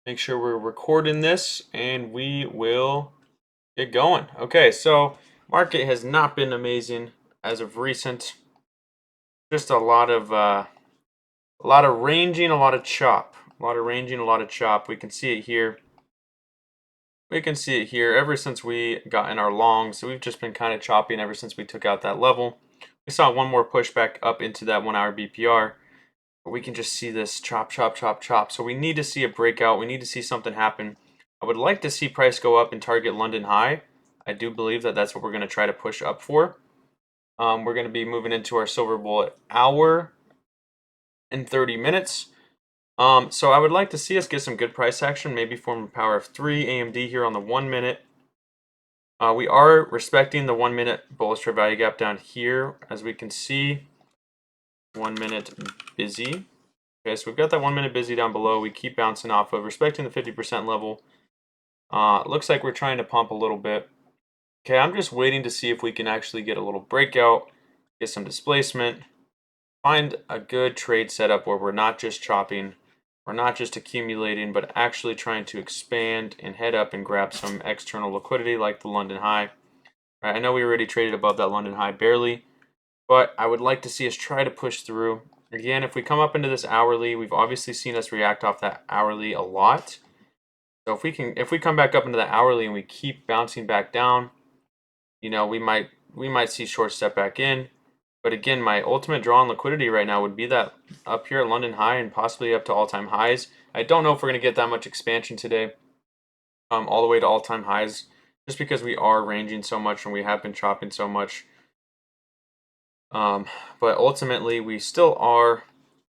Make sure we're recording this and we will get going. Okay, so market has not been amazing as of recent. Just a lot of ranging, a lot of chop. A lot of ranging, a lot of chop. We can see it here. We can see it here ever since we got in our longs. So we've just been kind of chopping ever since we took out that level. We saw one more pushback up into that 1 hour BPR. But we can just see this chop, chop, chop, chop. So we need to see a breakout. We need to see something happen. I would like to see price go up and target London high. I do believe that that's what we're going to try to push up for. We're going to be moving into our silver bullet hour and 30 minutes. So I would like to see us get some good price action, maybe form a power of 3 AMD here on the 1 minute. We are respecting the 1 minute bullish trade value gap down here, as we can see. 1 minute busy. Okay, so we've got that 1 minute busy down below. We keep bouncing off of, respecting the 50% level. Looks like we're trying to pump a little bit. Okay, I'm just waiting to see if we can actually get a little breakout, get some displacement, find a good trade setup where we're not just chopping, we're not just accumulating, but actually trying to expand and head up and grab some external liquidity like the London high. All right, I know we already traded above that London high barely, but I would like to see us try to push through. Again, if we come up into this hourly, we've obviously seen us react off that hourly a lot. So if we come back up into the hourly and we keep bouncing back down, you know, we might see short step back in. But again, my ultimate draw on liquidity right now would be that up here at London high and possibly up to all-time highs. I don't know if we're going to get that much expansion today, all the way to all-time highs, just because we are ranging so much and we have been chopping so much. But ultimately, we still are.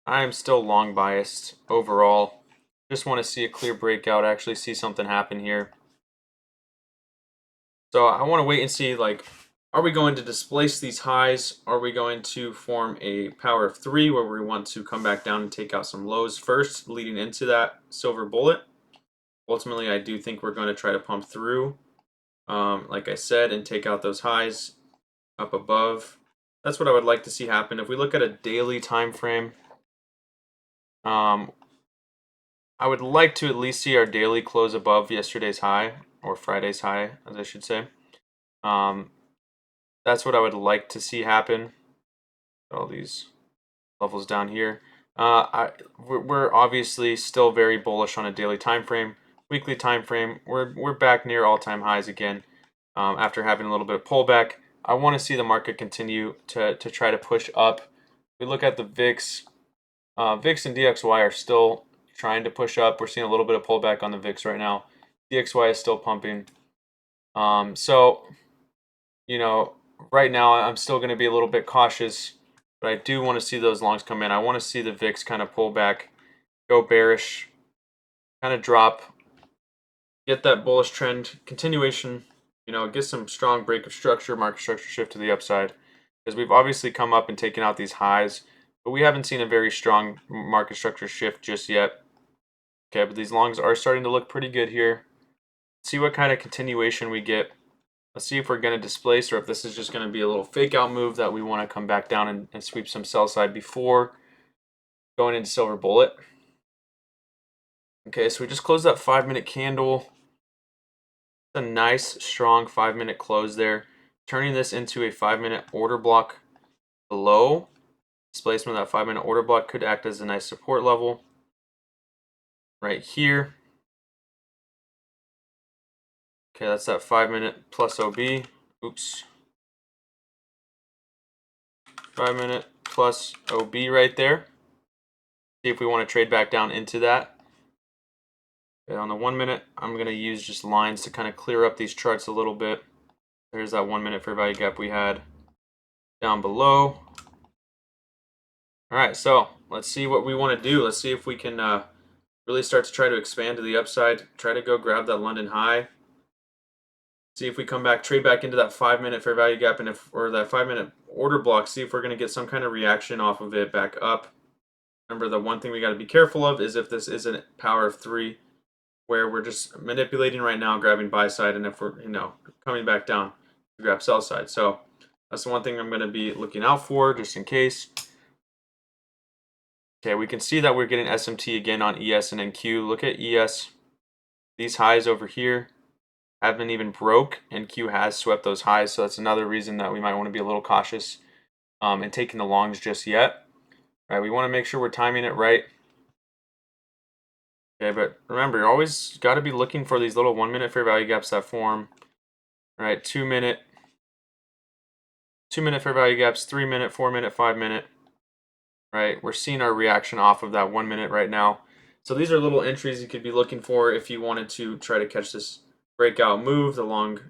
I am still long biased overall. Just want to see a clear breakout, actually see something happen here. So I want to wait and see, like, are we going to displace these highs? Are we going to form a power of 3 where we want to come back down and take out some lows first, leading into that silver bullet? Ultimately, I do think we're going to try to pump through, like I said, and take out those highs up above. That's what I would like to see happen. If we look at a daily time frame, I would like to at least see our daily close above yesterday's high, or Friday's high, as I should say. That's what I would like to see happen. All these levels down here. We're obviously still very bullish on a daily time frame. Weekly time frame, we're back near all-time highs again after having a little bit of pullback. I want to see the market continue to try to push up. We look at the VIX. VIX and DXY are still trying to push up. We're seeing a little bit of pullback on the VIX right now. DXY is still pumping. So, you know, right now I'm still going to be a little bit cautious, but I do want to see those longs come in. I want to see the VIX kind of pull back, go bearish, kind of drop, get that bullish trend continuation, you know, get some strong break of structure, market structure shift to the upside, because we've obviously come up and taken out these highs, but we haven't seen a very strong market structure shift just yet. Okay, but these longs are starting to look pretty good here. See what kind of continuation we get. Let's see if we're going to displace or if this is just going to be a little fake out move that we want to come back down and sweep some sell side before going into silver bullet. Okay, so we just closed that 5-minute candle. It's a nice, strong 5-minute close there. Turning this into a 5-minute order block below. Displacement of that 5-minute order block could act as a nice support level right here. Okay, that's that 5-minute plus OB. Oops. 5-minute plus OB right there. See if we want to trade back down into that. Okay, on the 1 minute, I'm going to use just lines to kind of clear up these charts a little bit. There's that 1 minute fair value gap we had down below. All right, so let's see what we want to do. Let's see if we can really start to try to expand to the upside. Try to go grab that London high. See if we come back, trade back into that 5-minute fair value gap, and or that 5-minute order block. See if we're going to get some kind of reaction off of it back up. Remember, the one thing we got to be careful of is if this isn't a power of 3, where we're just manipulating right now, grabbing buy side, and if we're, you know, coming back down to grab sell side. So that's the one thing I'm going to be looking out for, just in case. Okay, we can see that we're getting SMT again on ES and NQ. Look at ES. These highs over here haven't even broke, and Q has swept those highs, so that's another reason that we might want to be a little cautious in taking the longs just yet. All right, we want to make sure we're timing it right. Okay, but remember, you always got to be looking for these little 1 minute fair value gaps that form. All right, 2 minute, 2 minute fair value gaps, 3 minute, 4 minute, 5 minute. Right, we're seeing our reaction off of that 1 minute right now. So these are little entries you could be looking for if you wanted to try to catch this breakout move, the long,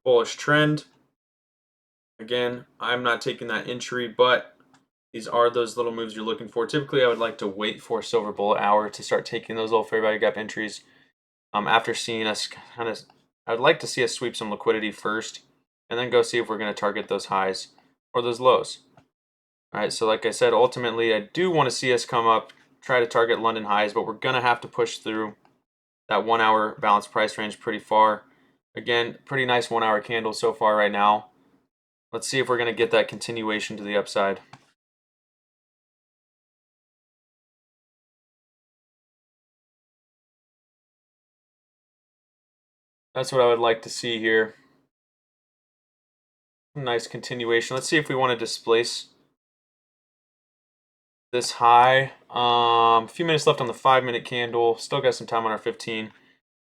bullish trend. Again, I'm not taking that entry, but these are those little moves you're looking for. Typically, I would like to wait for silver bullet hour to start taking those little fair value gap entries. After seeing us I'd like to see us sweep some liquidity first, and then go see if we're going to target those highs or those lows. All right, so like I said, ultimately, I do want to see us come up, try to target London highs, but we're going to have to push through that 1 hour balanced price range pretty far. Again, pretty nice 1 hour candle so far right now. Let's see if we're going to get that continuation to the upside. That's what I would like to see here. Nice continuation. Let's see if we want to displace this high. A few minutes left on the 5-minute candle. Still got some time on our 15.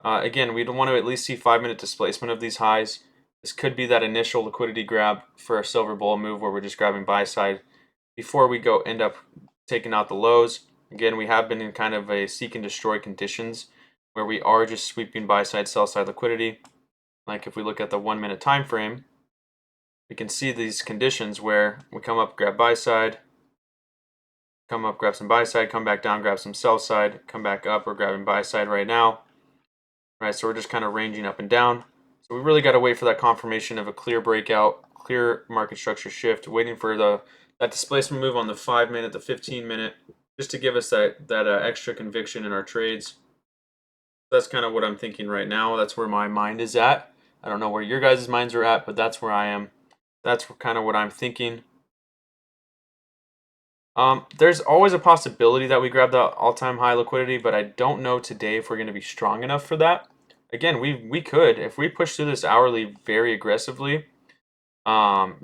Again, we'd want to at least see 5-minute displacement of these highs. This could be that initial liquidity grab for a silver bullet move where we're just grabbing buy side before we end up taking out the lows. Again, we have been in kind of a seek and destroy conditions where we are just sweeping buy side, sell side liquidity. Like if we look at the 1 minute time frame, we can see these conditions where we come up, grab buy side, come up, grab some buy side, come back down, grab some sell side, come back up, we're grabbing buy side right now. Right, so we're just kind of ranging up and down. So we really got to wait for that confirmation of a clear breakout, clear market structure shift, waiting for that displacement move on the 5-minute, the 15-minute, just to give us that extra conviction in our trades. That's kind of what I'm thinking right now. That's where my mind is at. I don't know where your guys' minds are at, but that's where I am. That's kind of what I'm thinking. There's always a possibility that we grab the all-time high liquidity, but I don't know today if we're going to be strong enough for that. Again, we could, if we push through this hourly very aggressively,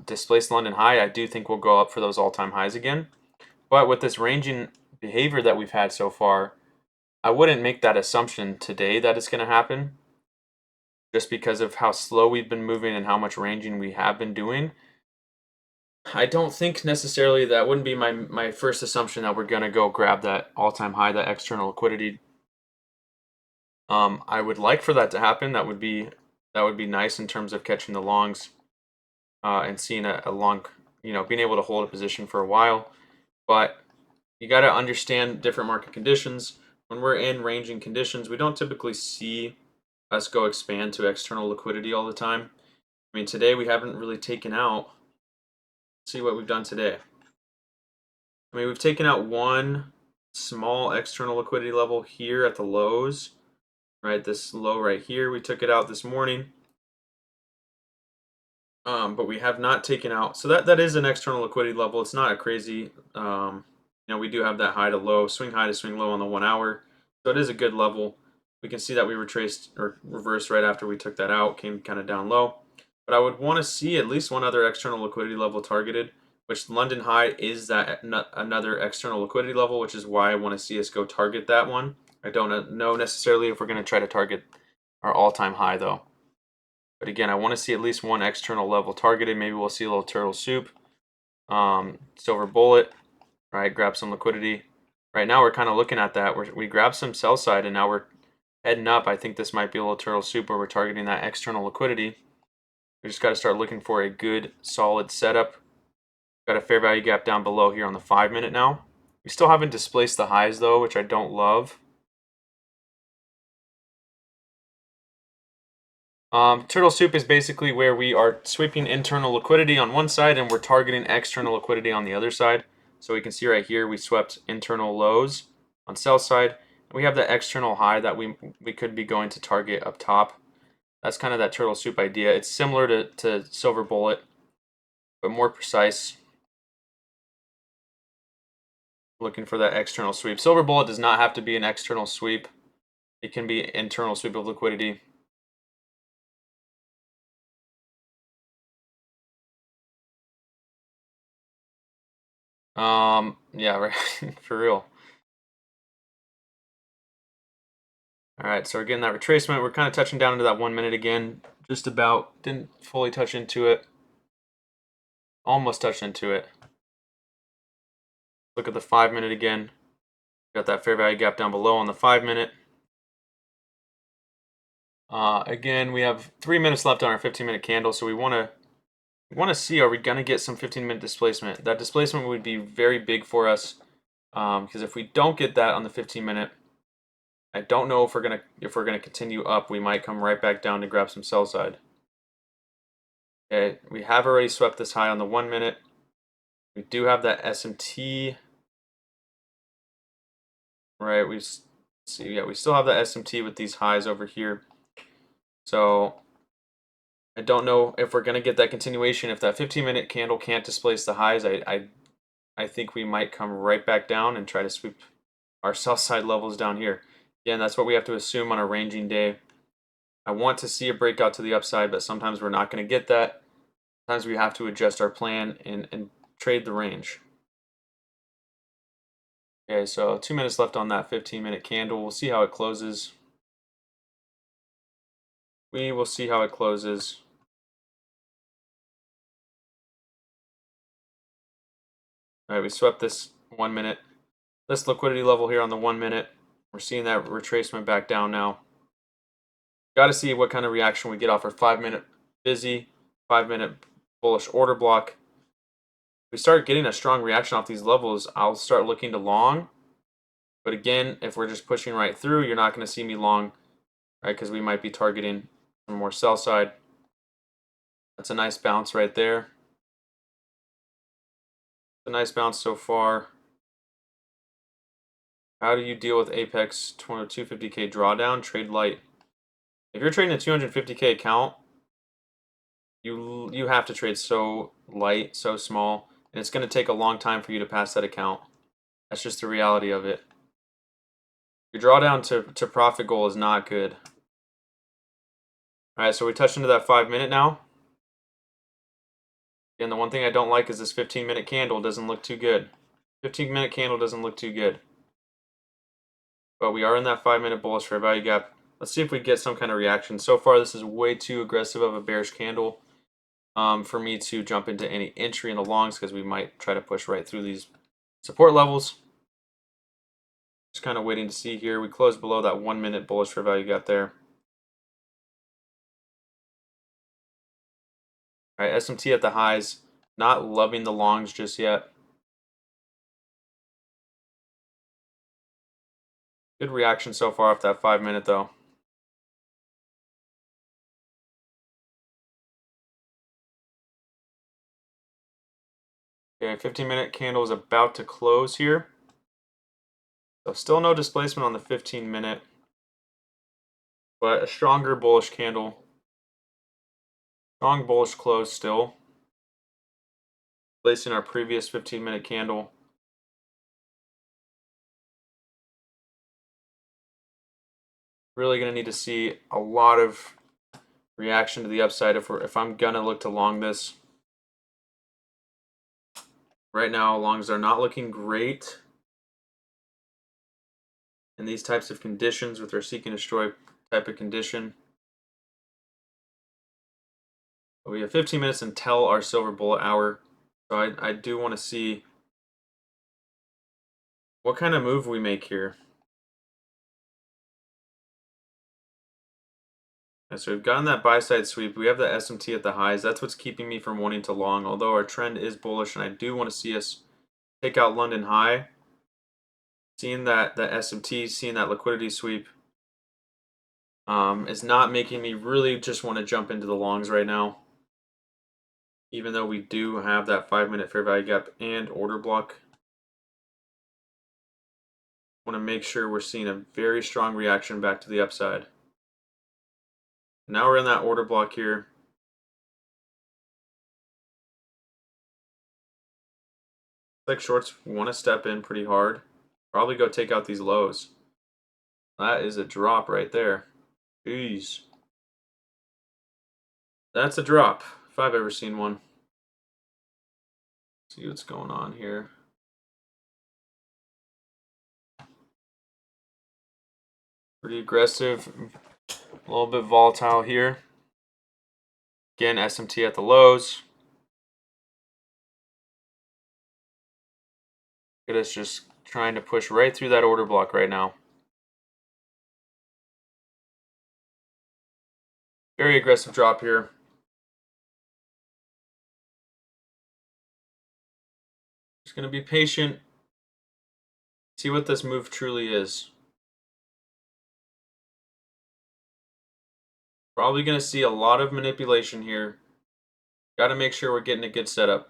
displace London high, I do think we'll go up for those all-time highs again. But with this ranging behavior that we've had so far, I wouldn't make that assumption today that it's going to happen, just because of how slow we've been moving and how much ranging we have been doing. I don't think necessarily that wouldn't be my first assumption that we're gonna go grab that all-time high, that external liquidity. I would like for that to happen. That would be nice in terms of catching the longs and seeing a long, being able to hold a position for a while. But you got to understand different market conditions. When we're in ranging conditions, we don't typically see us go expand to external liquidity all the time. I mean, today we haven't really taken out. See what we've done today. I mean, we've taken out one small external liquidity level here at the lows, right? This low right here, we took it out this morning. But we have not taken out, so that is an external liquidity level. It's not a crazy, we do have that high to low, swing high to swing low on the 1 hour. So it is a good level. We can see that we retraced or reversed right after we took that out, came kind of down low. But I would want to see at least one other external liquidity level targeted, which London high is that another external liquidity level, which is why I want to see us go target that one. I don't know necessarily if we're going to try to target our all-time high though. But again, I want to see at least one external level targeted. Maybe we'll see a little turtle soup, silver bullet, right? Grab some liquidity. Right now we're kind of looking at that. We grab some sell side and now we're heading up. I think this might be a little turtle soup where we're targeting that external liquidity. We just got to start looking for a good solid setup. Got a fair value gap down below here on the 5-minute now. We still haven't displaced the highs though, which I don't love. Turtle soup is basically where we are sweeping internal liquidity on one side and we're targeting external liquidity on the other side. So we can see right here we swept internal lows on sell side. We have the external high that we could be going to target up top. That's kind of that turtle soup idea. It's similar to silver bullet, but more precise. Looking for that external sweep. Silver bullet does not have to be an external sweep. It can be internal sweep of liquidity. Yeah, right, for real. All right, so we're getting that retracement. We're kind of touching down into that 1 minute again. Just about. Didn't fully touch into it. Almost touched into it. Look at the 5 minute again. Got that fair value gap down below on the 5 minute. Again, we have 3 minutes left on our 15-minute candle, so we want to see, are we going to get some 15-minute displacement? That displacement would be very big for us, because if we don't get that on the 15-minute, I don't know if we're gonna continue up. We might come right back down to grab some sell side. Okay, we have already swept this high on the 1 minute. We do have that SMT. Right, we see, yeah, we still have that SMT with these highs over here. So I don't know if we're gonna get that continuation. If that 15-minute candle can't displace the highs, I think we might come right back down and try to sweep our sell side levels down here. Again, that's what we have to assume on a ranging day. I want to see a breakout to the upside, but sometimes we're not going to get that. Sometimes we have to adjust our plan and trade the range. Okay, so 2 minutes left on that 15-minute candle. We'll see how it closes. We will see how it closes. All right, we swept this 1 minute. This liquidity level here on the 1 minute. We're seeing that retracement back down now. Got to see what kind of reaction we get off our 5 minute busy, 5 minute bullish order block. If we start getting a strong reaction off these levels, I'll start looking to long. But again, if we're just pushing right through, you're not going to see me long, right? Because we might be targeting some more sell side. That's a nice bounce right there. A nice bounce so far. How do you deal with Apex 250K drawdown? Trade light. If you're trading a 250K account, you have to trade so light, so small, and it's going to take a long time for you to pass that account. That's just the reality of it. Your drawdown to profit goal is not good. All right, so we touched into that 5 minute now. And the one thing I don't like is this 15-minute candle doesn't look too good. 15-minute candle doesn't look too good. But we are in that 5 minute bullish fair value gap. Let's see if we get some kind of reaction. So far, this is way too aggressive of a bearish candle for me to jump into any entry in the longs because we might try to push right through these support levels. Just kind of waiting to see here. We closed below that 1 minute bullish fair value gap there. All right, SMT at the highs. Not loving the longs just yet. Good reaction so far off that 5 minute though. Okay, 15-minute candle is about to close here. So still no displacement on the 15-minute, but a stronger bullish candle. Strong bullish close still. Placing our previous 15-minute candle. Really going to need to see a lot of reaction to the upside if I'm going to look to long this. Right now, longs are not looking great in these types of conditions with our seek and destroy type of condition. But we have 15 minutes until our silver bullet hour. So I do want to see what kind of move we make here. And so we've gotten that buy side sweep. We have the SMT at the highs. That's what's keeping me from wanting to long, although our trend is bullish, and I do want to see us take out London high. Seeing that SMT, seeing that liquidity sweep is not making me really just want to jump into the longs right now. Even though we do have that 5 minute fair value gap and order block. Want to make sure we're seeing a very strong reaction back to the upside. Now we're in that order block here. Like shorts want to step in pretty hard. Probably go take out these lows. That is a drop right there. Jeez. That's a drop, if I've ever seen one. See what's going on here. Pretty aggressive, a little bit volatile here. Again, SMT at the lows. It is just trying to push right through that order block right now. Very aggressive drop here. Just going to be patient. See what this move truly is. Probably going to see a lot of manipulation here. Got to make sure we're getting a good setup.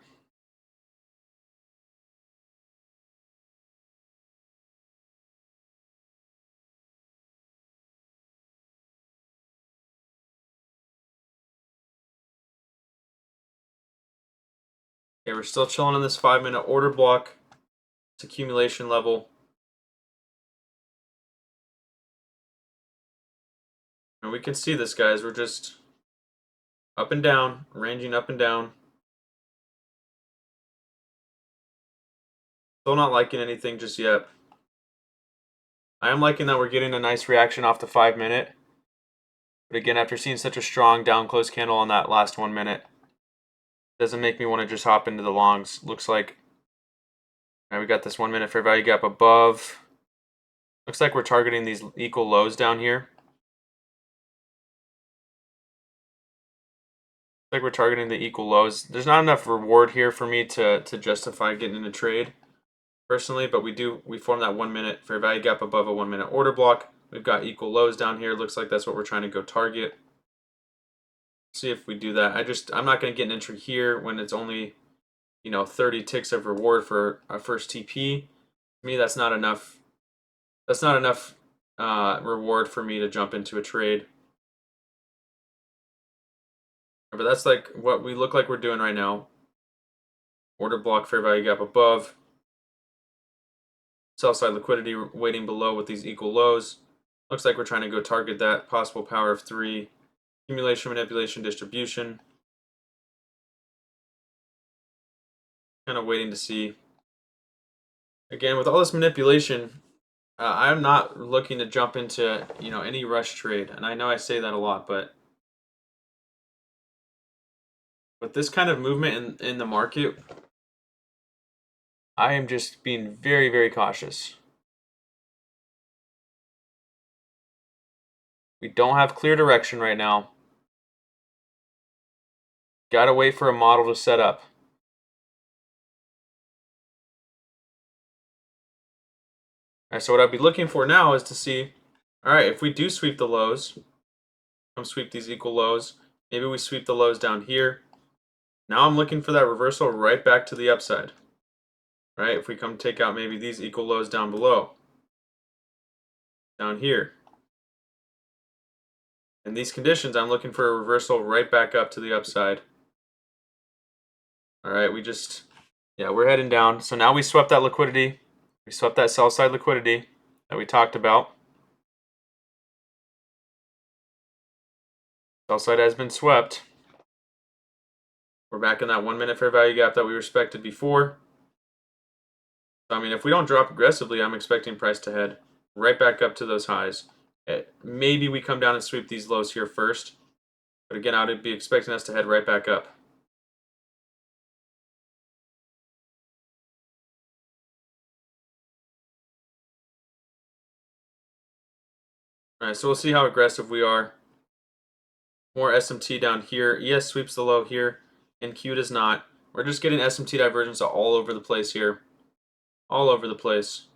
Okay, we're still chilling on this 5-minute order block. It's accumulation level. And we can see this, guys. We're just up and down, ranging up and down. Still not liking anything just yet. I am liking that we're getting a nice reaction off the 5-minute. But again, after seeing such a strong down close candle on that last 1 minute, doesn't make me want to just hop into the longs. Looks like we got this 1 minute fair value gap above. Looks like we're targeting these equal lows down here. Looks like we're targeting the equal lows. There's not enough reward here for me to justify getting in a trade personally, but we form that 1 minute fair value gap above a 1 minute order block. We've got equal lows down here. Looks like that's what we're trying to go target. See if we do that. I'm not going to get an entry here when it's only, 30 ticks of reward for our first TP. To me, that's not enough. That's not enough reward for me to jump into a trade. But that's like what we look like we're doing right now. Order block, fair value gap above. Sell side liquidity waiting below with these equal lows. Looks like we're trying to go target that possible power of 3. Accumulation, manipulation, distribution. Kind of waiting to see. Again, with all this manipulation, I'm not looking to jump into any rush trade, and I know I say that a lot, but with this kind of movement in the market, I am just being very, very cautious. We don't have clear direction right now. Gotta wait for a model to set up. All right, so what I'd be looking for now is to see, all right, if we do sweep the lows, come sweep these equal lows, maybe we sweep the lows down here. Now I'm looking for that reversal right back to the upside. Right, if we come take out maybe these equal lows down below, down here. In these conditions, I'm looking for a reversal right back up to the upside. All right, we're heading down. So now we swept that liquidity. We swept that sell side liquidity that we talked about. Sell side has been swept. We're back in that 1 minute fair value gap that we respected before. So, I mean, if we don't drop aggressively, I'm expecting price to head right back up to those highs. Maybe we come down and sweep these lows here first. But again, I would be expecting us to head right back up. All right, so we'll see how aggressive we are. More SMT down here. ES sweeps the low here, and Q does not. We're just getting SMT divergence all over the place here. All over the place.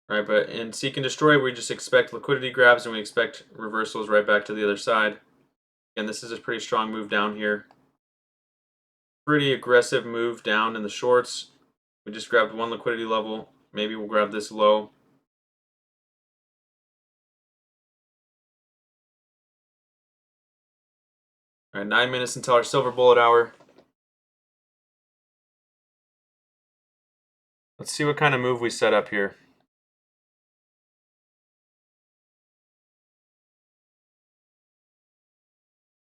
All right, but in Seek and Destroy, we just expect liquidity grabs, and we expect reversals right back to the other side. Again, this is a pretty strong move down here. Pretty aggressive move down in the shorts. We just grabbed one liquidity level. Maybe we'll grab this low. All right, 9 minutes until our silver bullet hour. Let's see what kind of move we set up here.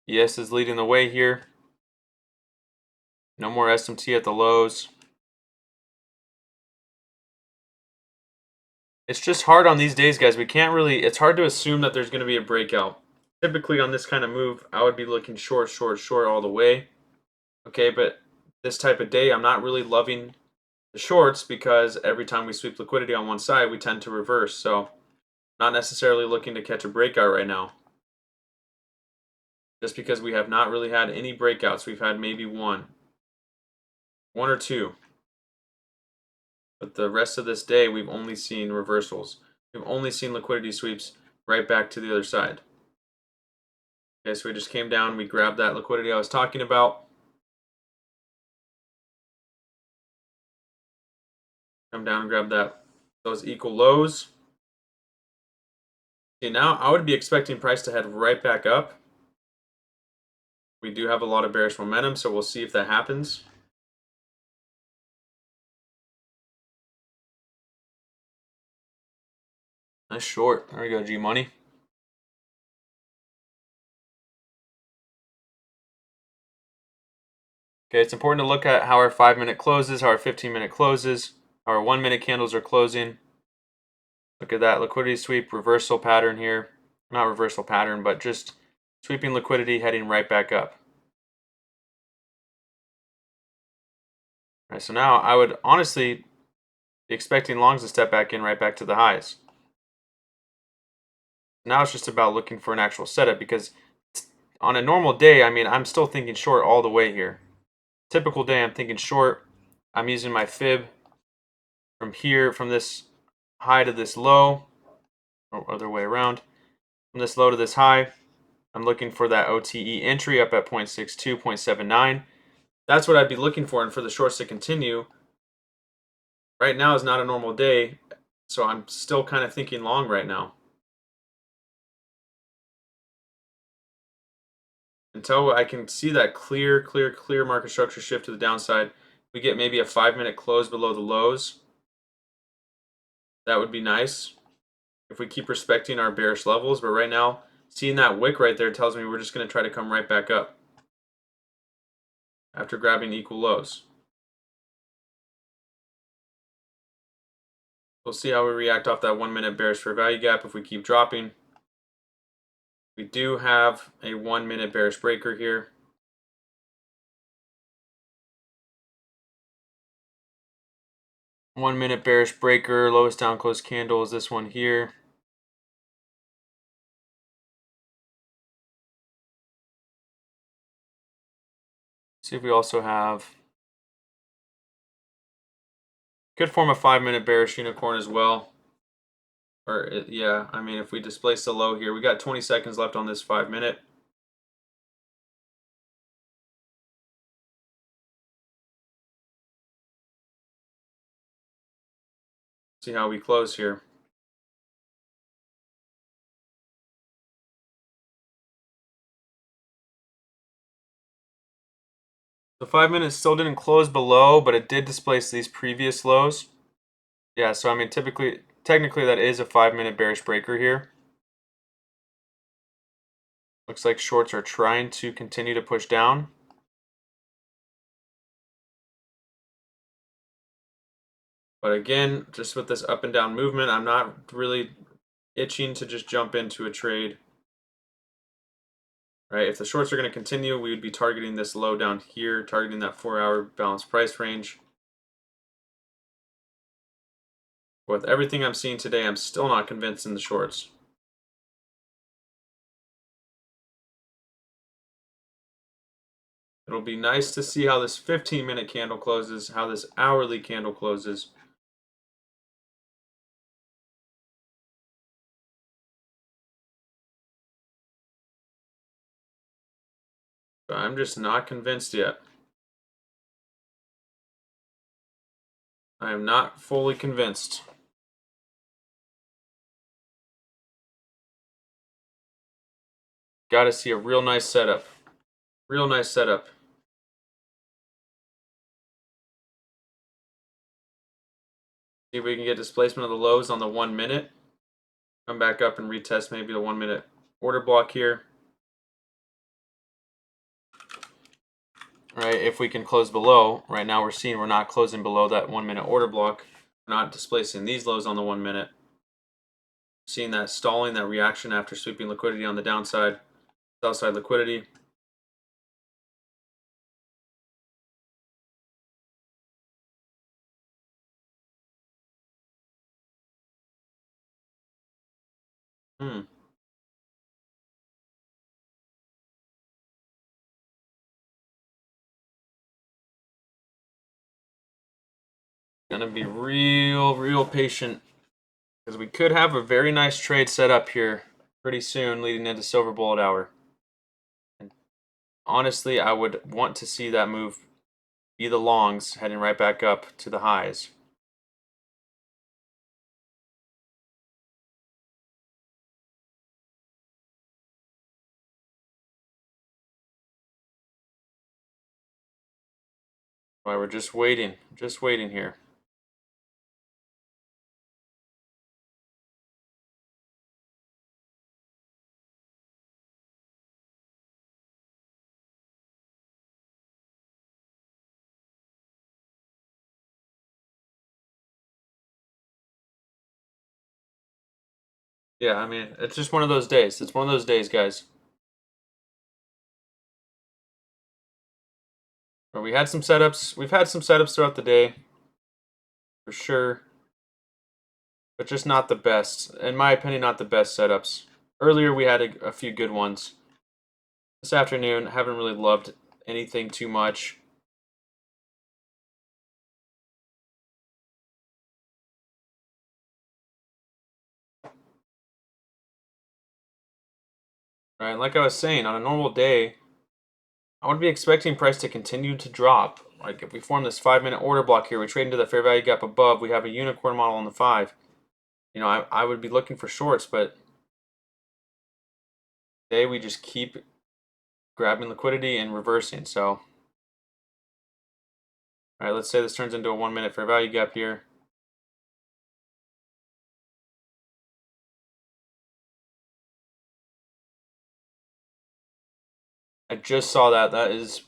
ES is leading the way here. No more SMT at the lows. It's just hard on these days, guys. We can't really, it's hard to assume that there's going to be a breakout. Typically on this kind of move, I would be looking short, short, short all the way. Okay, but this type of day, I'm not really loving the shorts because every time we sweep liquidity on one side, we tend to reverse. So not necessarily looking to catch a breakout right now. Just because we have not really had any breakouts. We've had maybe one or two. But the rest of this day, we've only seen reversals. We've only seen liquidity sweeps right back to the other side. Okay, so we just came down, we grabbed that liquidity I was talking about. Come down and grab those equal lows. Okay, now I would be expecting price to head right back up. We do have a lot of bearish momentum, so we'll see if that happens. Nice short. There we go, G Money. Okay, it's important to look at how our 5-minute closes, how our 15-minute closes, how our 1-minute candles are closing. Look at that liquidity sweep reversal pattern here. Not reversal pattern, but just sweeping liquidity heading right back up. All right, so now I would honestly be expecting longs to step back in right back to the highs. Now it's just about looking for an actual setup because on a normal day, I mean, I'm still thinking short all the way here. Typical day, I'm thinking short. I'm using my fib from here, from this high to this low, or other way around. From this low to this high, I'm looking for that OTE entry up at 0.62, 0.79. That's what I'd be looking for, and for the shorts to continue. Right now is not a normal day, so I'm still kind of thinking long right now. Until I can see that clear market structure shift to the downside, we get maybe a 5-minute close below the lows. That would be nice if we keep respecting our bearish levels. But right now, seeing that wick right there tells me we're just going to try to come right back up after grabbing equal lows. We'll see how we react off that 1-minute bearish fair value gap if we keep dropping. We do have a 1-minute bearish breaker here. One-minute bearish breaker, lowest down close candle is this one here. See if we also have, could form a 5-minute bearish unicorn as well. Or yeah, I mean, if we displace the low here, we got 20 seconds left on this 5-minute. See how we close here. The 5-minute still didn't close below, but it did displace these previous lows. Yeah, so I mean, technically that is a 5-minute bearish breaker here. Looks like shorts are trying to continue to push down. But again, just with this up and down movement, I'm not really itching to just jump into a trade. Right, if the shorts are going to continue, we would be targeting this low down here, targeting that 4-hour balanced price range. With everything I'm seeing today, I'm still not convinced in the shorts. It'll be nice to see how this 15-minute candle closes, how this hourly candle closes. But I'm just not convinced yet. I am not fully convinced. Got to see a real nice setup. Real nice setup. See if we can get displacement of the lows on the 1-minute. Come back up and retest maybe the 1-minute order block here. right? If we can close below, right now we're seeing we're not closing below that 1 minute order block. We're not displacing these lows on the 1 minute. Seeing that stalling, that reaction after sweeping liquidity on the downside, sell side liquidity. Gonna be real patient because we could have a very nice trade set up here pretty soon leading into silver bullet hour. And honestly, I would want to see that move be the longs heading right back up to the highs. Why we're just waiting here. Yeah, I mean, it's just one of those days. It's one of those days, guys. Where we had some setups. We've had some setups throughout the day, for sure. But just not the best. In my opinion, not the best setups. Earlier, we had a few good ones. This afternoon, haven't really loved anything too much. Right, like I was saying, on a normal day, I would be expecting price to continue to drop. Like if we form this 5 minute order block here, we trade into the fair value gap above, we have a unicorn model on the 5. You know, I would be looking for shorts, but today we just keep grabbing liquidity and reversing. So, all right, let's say this turns into a 1 minute fair value gap here. I just saw that. That is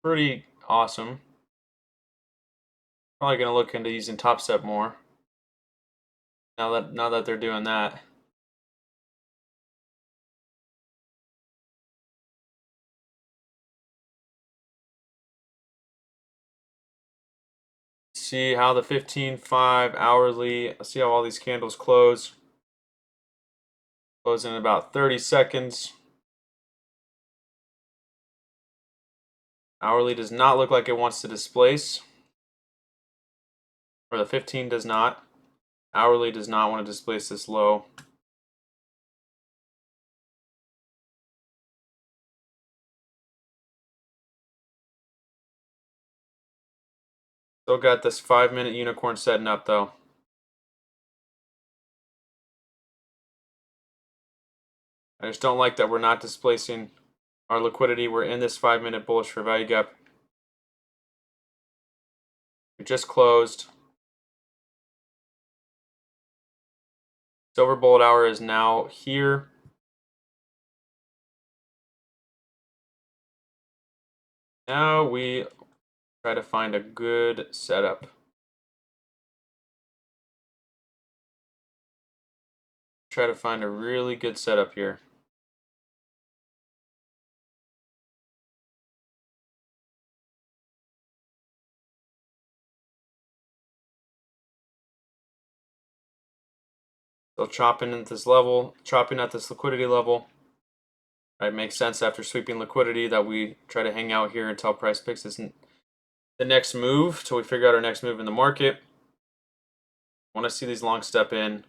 pretty awesome. Probably gonna look into using Top Step more. Now that they're doing that. See how the 15.5 hourly. See how all these candles close. Close in about 30 seconds. Hourly does not look like it wants to displace. Or the 15 does not. Hourly does not want to displace this low. Still got this 5 minute unicorn setting up though. I just don't like that we're not displacing our liquidity. We're in this 5 minute bullish for value gap. We just closed. Silver bullet hour is now here. Now we try to find a good setup. Try to find a really good setup here. So chopping at this level, chopping at this liquidity level. Right, makes sense after sweeping liquidity that we try to hang out here until price picks this the next move, till we figure out our next move in the market. Want to see these long step in.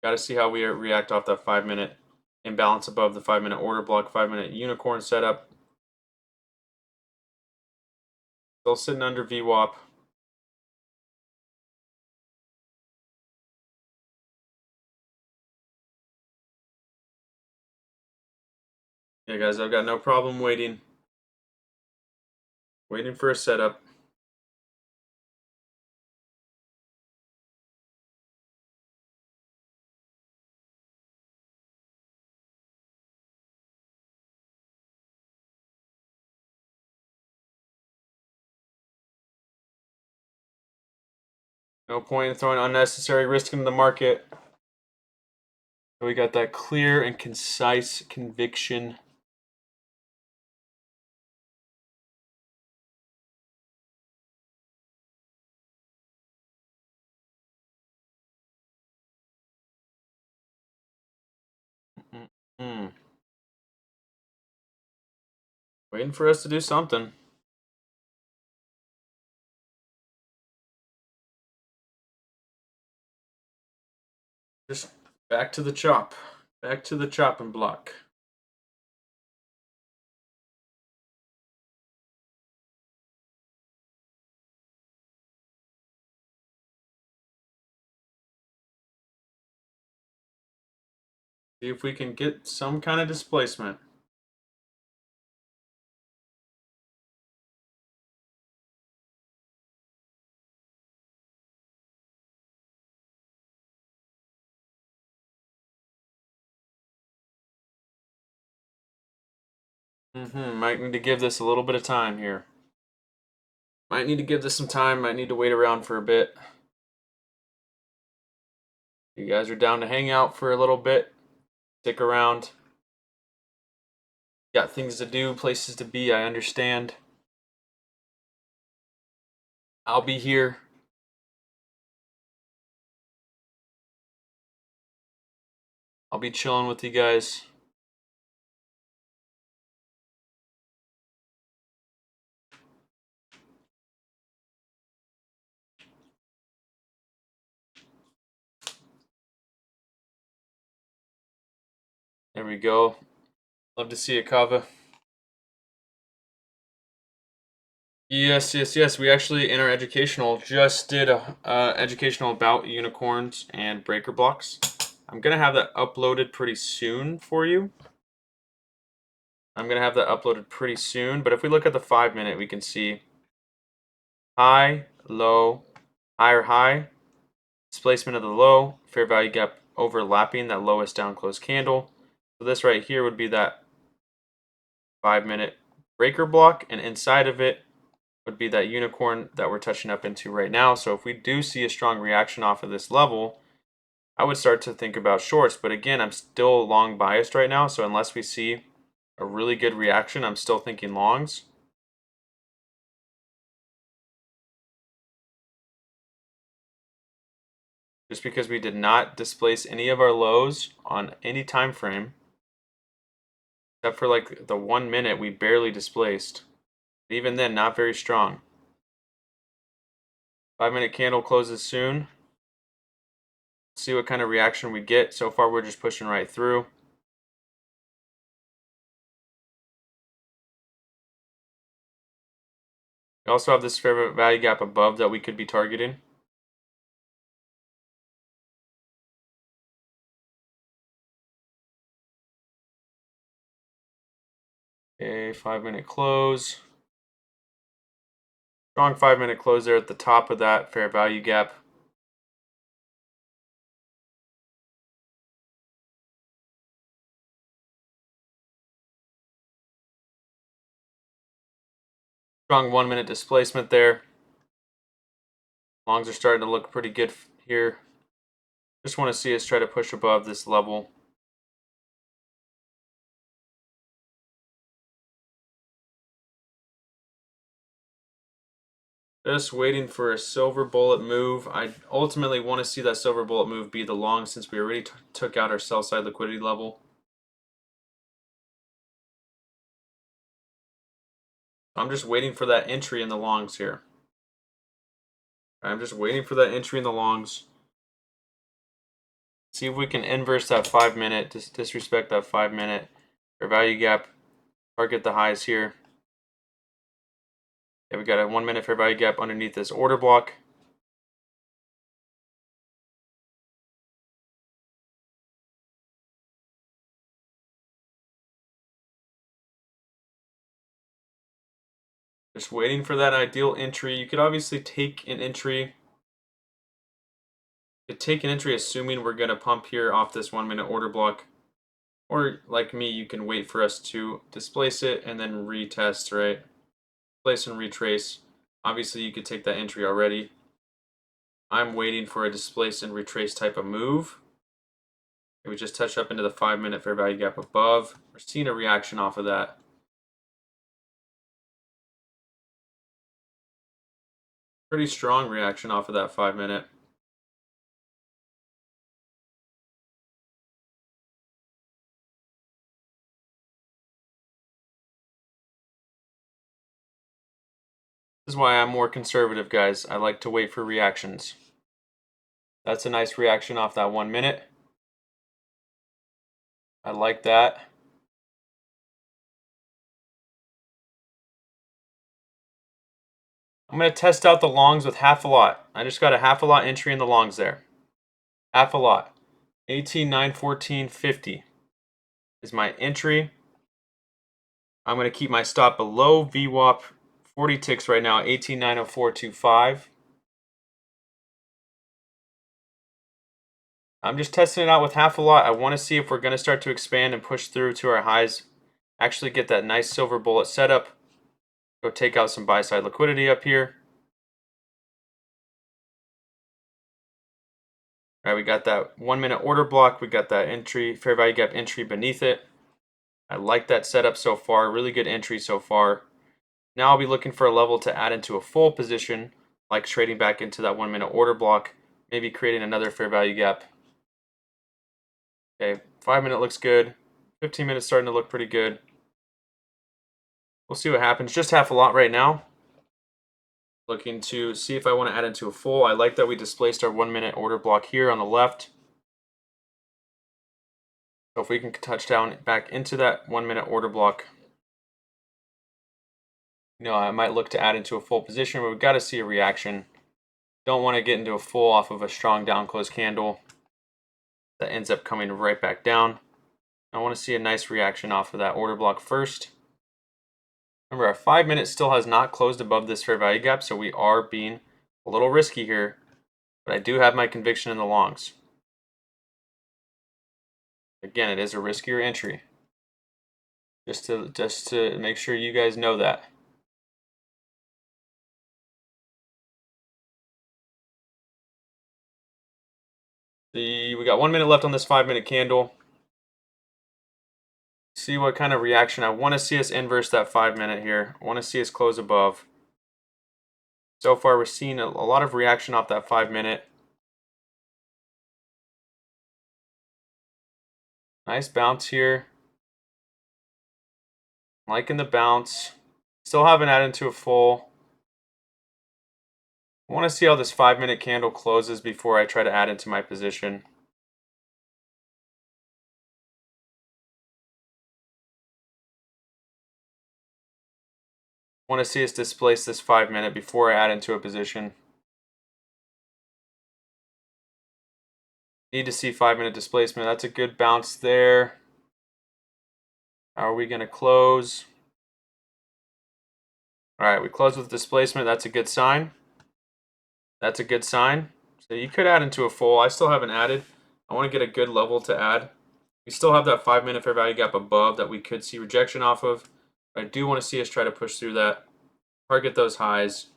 Got to see how we react off that 5 minute imbalance above the 5 minute order block, 5 minute unicorn setup. Still sitting under VWAP. Yeah, guys, I've got no problem waiting. Waiting for a setup. No point in throwing unnecessary risk into the market. So we got that clear and concise conviction. Mm-hmm. Waiting for us to do something. Just back to the chop. Back to the chopping block. See if we can get some kind of displacement. Might need to give this a little bit of time here. Might need to give this some time. Might need to wait around for a bit. You guys are down to hang out for a little bit. Stick around. Got things to do, places to be, I understand. I'll be here. I'll be chilling with you guys. There we go. Love to see it, Kava. Yes. We actually, in our educational, just did a educational about unicorns and breaker blocks. I'm going to have that uploaded pretty soon for you. But if we look at the 5-minute, we can see high, low, higher high, displacement of the low, fair value gap overlapping that lowest down close candle. So this right here would be that 5-minute breaker block, and inside of it would be that unicorn that we're touching up into right now. So if we do see a strong reaction off of this level, I would start to think about shorts. But again, I'm still long biased right now. So unless we see a really good reaction, I'm still thinking longs. Just because we did not displace any of our lows on any time frame, except for like the 1 minute, we barely displaced. Even then, not very strong. 5-minute candle closes soon. See what kind of reaction we get. So far, we're just pushing right through. We also have this fair value gap above that we could be targeting. Okay, 5-minute close. Strong 5-minute close there at the top of that fair value gap. Strong 1-minute displacement there. Longs are starting to look pretty good here. Just want to see us try to push above this level. Just waiting for a silver bullet move. I ultimately want to see that silver bullet move be the long, since we already took out our sell side liquidity level. I'm just waiting for that entry in the longs here. I'm just waiting for that entry in the longs. See if we can inverse that 5-minute, disrespect that 5-minute. Our value gap, target the highs here. Yeah, we got a 1-minute fair value gap underneath this order block. Just waiting for that ideal entry. You could obviously take an entry. You could take an entry assuming we're going to pump here off this 1-minute order block. Or like me, you can wait for us to displace it and then retest, right? Place and retrace. Obviously, you could take that entry already. I'm waiting for a displace and retrace type of move. We just touched up into the 5-minute fair value gap above. We're seeing a reaction off of that. Pretty strong reaction off of that 5-minute. This is why I'm more conservative, guys. I like to wait for reactions. That's a nice reaction off that 1 minute. I like that. I'm going to test out the longs with half a lot. I just got a half a lot entry in the longs there. Half a lot. 18,914.50 is my entry. I'm going to keep my stop below VWAP 40 ticks right now, 18,904.25. I'm just testing it out with half a lot. I want to see if we're going to start to expand and push through to our highs. Actually get that nice silver bullet setup. Go take out some buy side liquidity up here. All right, we got that 1 minute order block. We got that entry, fair value gap entry beneath it. I like that setup so far. Really good entry so far. Now I'll be looking for a level to add into a full position, like trading back into that 1 minute order block, maybe creating another fair value gap. Okay, 5-minute looks good. 15 minutes starting to look pretty good. We'll see what happens. Just half a lot right now. Looking to see if I want to add into a full. I like that we displaced our 1 minute order block here on the left. So if we can touch down back into that 1 minute order block, I might look to add into a full position, but we've got to see a reaction. Don't want to get into a full off of a strong down close candle that ends up coming right back down. I want to see a nice reaction off of that order block first. Remember, our 5-minute still has not closed above this fair value gap, so we are being a little risky here, but I do have my conviction in the longs. Again, it is a riskier entry. Just to make sure you guys know that. We got 1 minute left on this 5-minute candle. See what kind of reaction. I want to see us inverse that 5-minute here. I want to see us close above. So far, we're seeing a lot of reaction off that 5-minute. Nice bounce here. Liking the bounce. Still haven't added into a full. I want to see how this 5-minute candle closes before I try to add into my position. I want to see us displace this 5-minute before I add into a position. Need to see 5-minute displacement. That's a good bounce there. How are we going to close? All right, we close with displacement. That's a good sign. That's a good sign. So you could add into a full. I still haven't added. I want to get a good level to add. We still have that 5-minute fair value gap above that we could see rejection off of. I do want to see us try to push through that. Target those highs.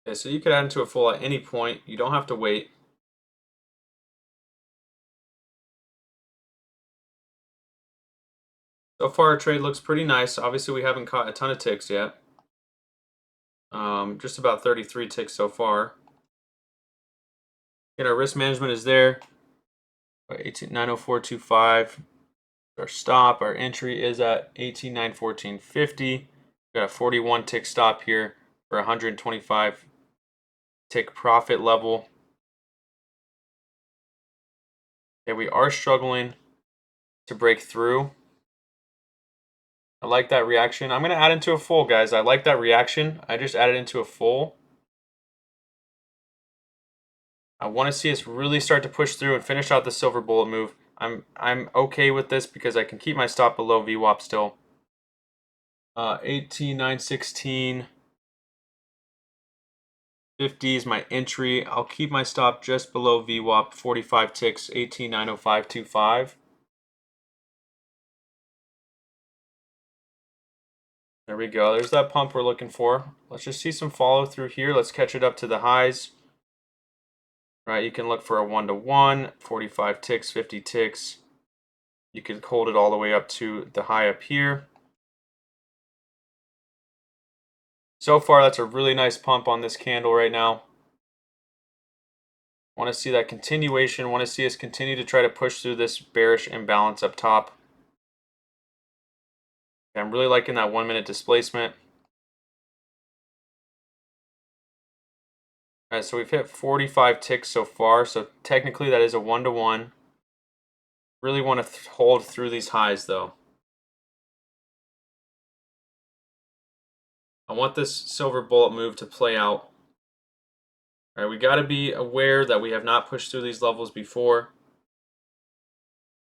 Okay, so you could add into a full at any point. You don't have to wait. So far, our trade looks pretty nice. Obviously, we haven't caught a ton of ticks yet. Just about 33 ticks so far. And our risk management is there. 904.25. Our stop, our entry is at 18,914.50. Got a 41 tick stop here for 125 tick profit level. Okay, we are struggling to break through. I like that reaction. I'm going to add into a full, guys. I like that reaction. I just added into a full. I want to see us really start to push through and finish out the silver bullet move. I'm okay with this because I can keep my stop below VWAP still. 18,916.50 is my entry. I'll keep my stop just below VWAP, 45 ticks, 18,905.25. There we go. There's that pump we're looking for. Let's just see some follow through here. Let's catch it up to the highs. Right, you can look for a 1-to-1, 45 ticks, 50 ticks. You can hold it all the way up to the high up here. So far, that's a really nice pump on this candle right now. Want to see that continuation. Want to see us continue to try to push through this bearish imbalance up top. Okay, I'm really liking that 1 minute displacement. All right, so we've hit 45 ticks so far. So technically that is a 1-to-1. Really want to hold through these highs though. I want this silver bullet move to play out. All right, we got to be aware that we have not pushed through these levels before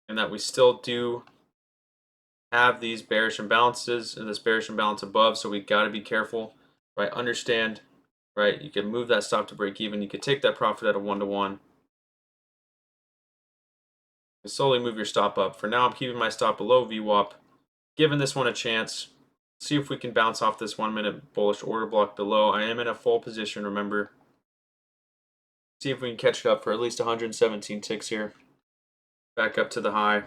and that we still do have these bearish imbalances and this bearish imbalance above, so we got to be careful, right? Understand, right? You can move that stop to break even. You can take that profit at a 1-to-1. You slowly move your stop up. For now, I'm keeping my stop below VWAP, giving this one a chance. See if we can bounce off this 1 minute bullish order block below. I am in a full position, remember. See if we can catch it up for at least 117 ticks here. Back up to the high.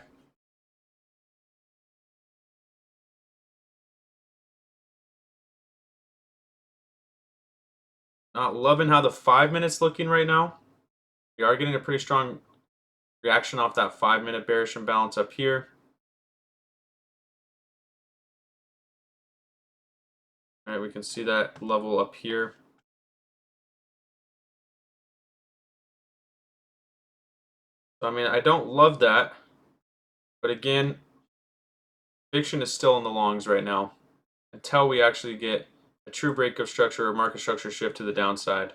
Not loving how the 5 minutes looking right now. We are getting a pretty strong reaction off that 5 minute bearish imbalance up here. All right, we can see that level up here. So, I mean, I don't love that. But again, conviction is still in the longs right now until we actually get a true break of structure or market structure shift to the downside,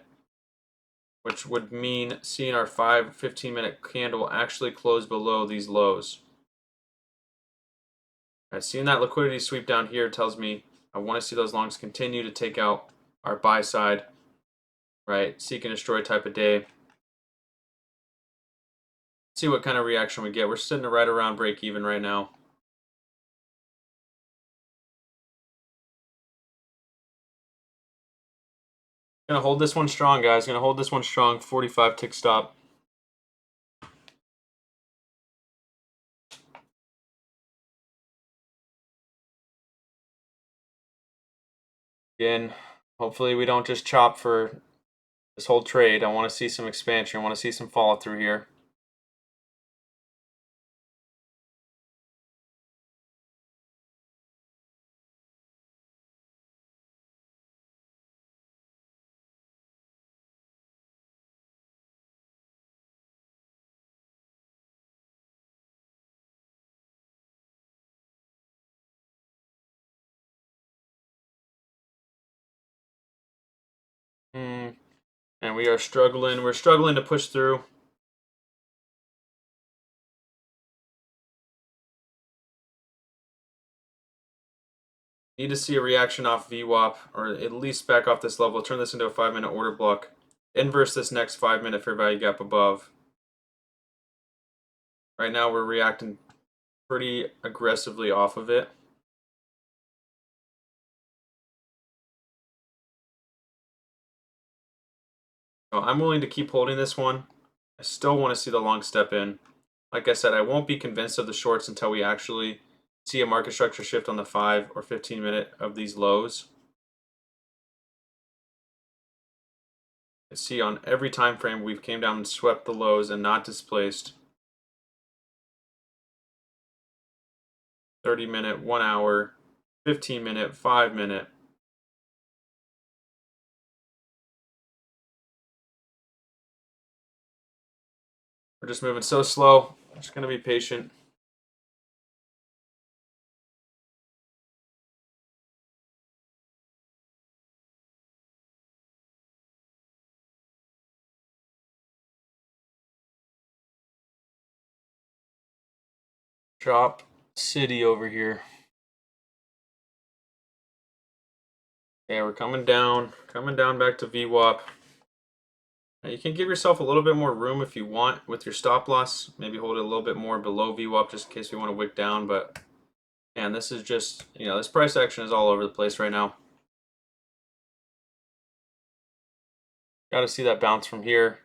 which would mean seeing our 15-minute candle actually close below these lows. Right, seeing that liquidity sweep down here tells me I want to see those longs continue to take out our buy side, right? Seek and destroy type of day. See what kind of reaction we get. We're sitting right around break even right now. Gonna hold this one strong, guys. Gonna hold this one strong. 45 tick stop. Again, hopefully we don't just chop for this whole trade. I want to see some expansion. I want to see some follow through here. And we are struggling. We're struggling to push through. Need to see a reaction off VWAP, or at least back off this level. Turn this into a 5 minute order block. Inverse this next 5 minute fair value gap above. Right now we're reacting pretty aggressively off of it. So I'm willing to keep holding this one. I still want to see the long step in. Like I said, I won't be convinced of the shorts until we actually see a market structure shift on the 5 or 15 minute of these lows. I see on every time frame we've came down and swept the lows and not displaced. 30 minute, 1 hour, 15 minute, 5 minute. We're just moving so slow. I'm just going to be patient. Drop City over here. Okay, we're coming down back to VWAP. Now you can give yourself a little bit more room if you want with your stop loss. Maybe hold it a little bit more below VWAP just in case we want to wick down, but And this is just, this price action is all over the place right now. Got to see that bounce from here.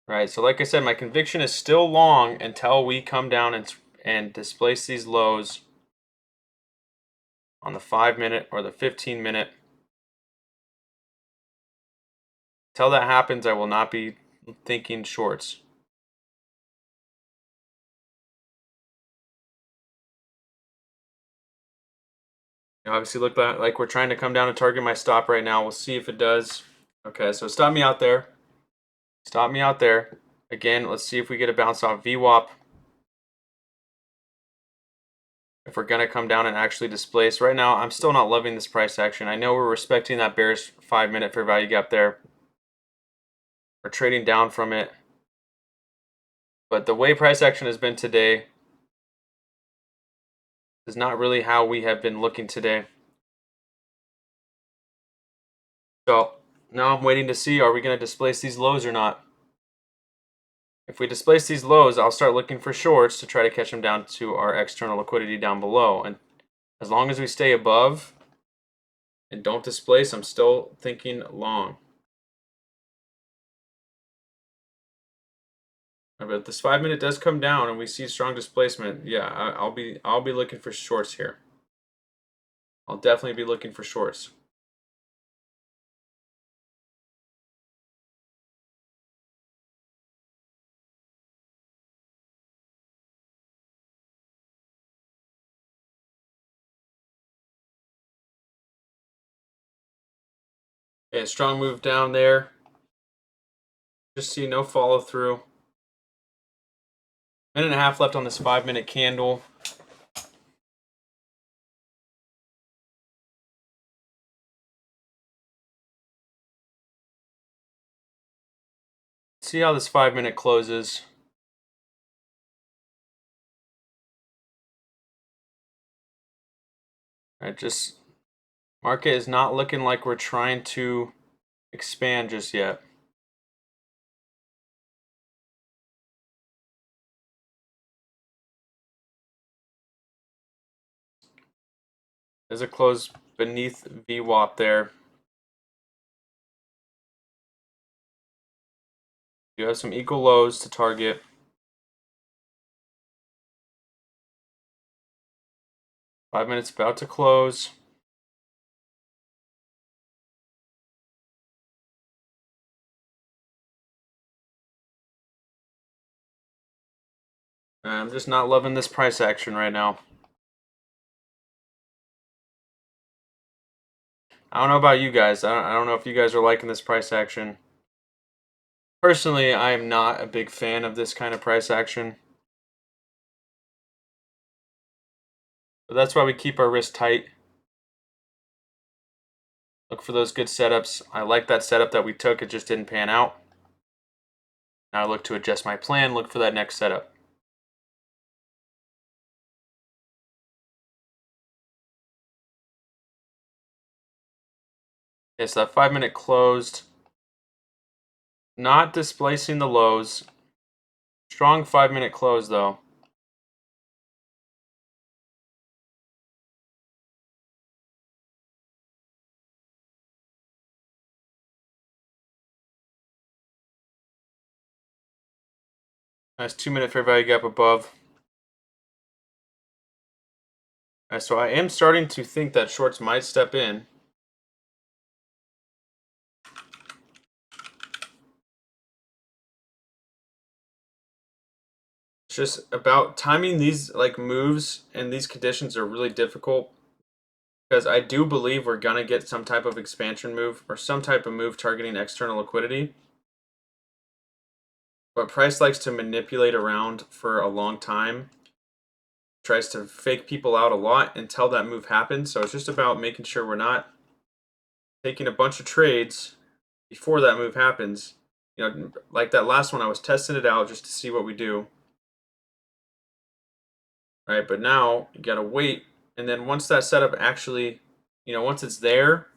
Right, so like I said, my conviction is still long until we come down and displace these lows on the 5-minute or the 15-minute. Until that happens, I will not be thinking shorts. Obviously, look like we're trying to come down and target my stop right now. We'll see if it does. Okay, so stop me out there. Stop me out there. Again, let's see if we get a bounce off VWAP. If we're going to come down and actually displace. Right now, I'm still not loving this price action. I know we're respecting that bearish 5-minute fair value gap there. We're trading down from it. But the way price action has been today is not really how we have been looking today. So now I'm waiting to see, are we going to displace these lows or not? If we displace these lows, I'll start looking for shorts to try to catch them down to our external liquidity down below. And as long as we stay above and don't displace, I'm still thinking long. But if this 5-minute does come down and we see strong displacement, yeah, I'll be looking for shorts here. I'll definitely be looking for shorts. Okay, strong move down there. Just see no follow through. Minute and a half left on this 5-minute candle. See how this 5-minute closes. Just market is not looking like we're trying to expand just yet. There's a close beneath VWAP there. You have some equal lows to target. Five minutes about to close. I'm just not loving this price action right now. I don't know about you guys. I don't know if you guys are liking this price action. Personally, I am not a big fan of this kind of price action. But that's why we keep our wrist tight. Look for those good setups. I like that setup that we took. It just didn't pan out. Now I look to adjust my plan. Look for that next setup. Okay, so that 5-minute closed. Not displacing the lows. Strong 5-minute close though. Nice 2-minute fair value gap above. Right, so I am starting to think that shorts might step in. It's just about timing these moves, and these conditions are really difficult because I do believe we're gonna get some type of expansion move or some type of move targeting external liquidity. But price likes to manipulate around for a long time. Tries to fake people out a lot until that move happens. So it's just about making sure we're not taking a bunch of trades before that move happens. Like that last one, I was testing it out just to see what we do. Right, but now you gotta wait, and then once that setup actually, once it's there,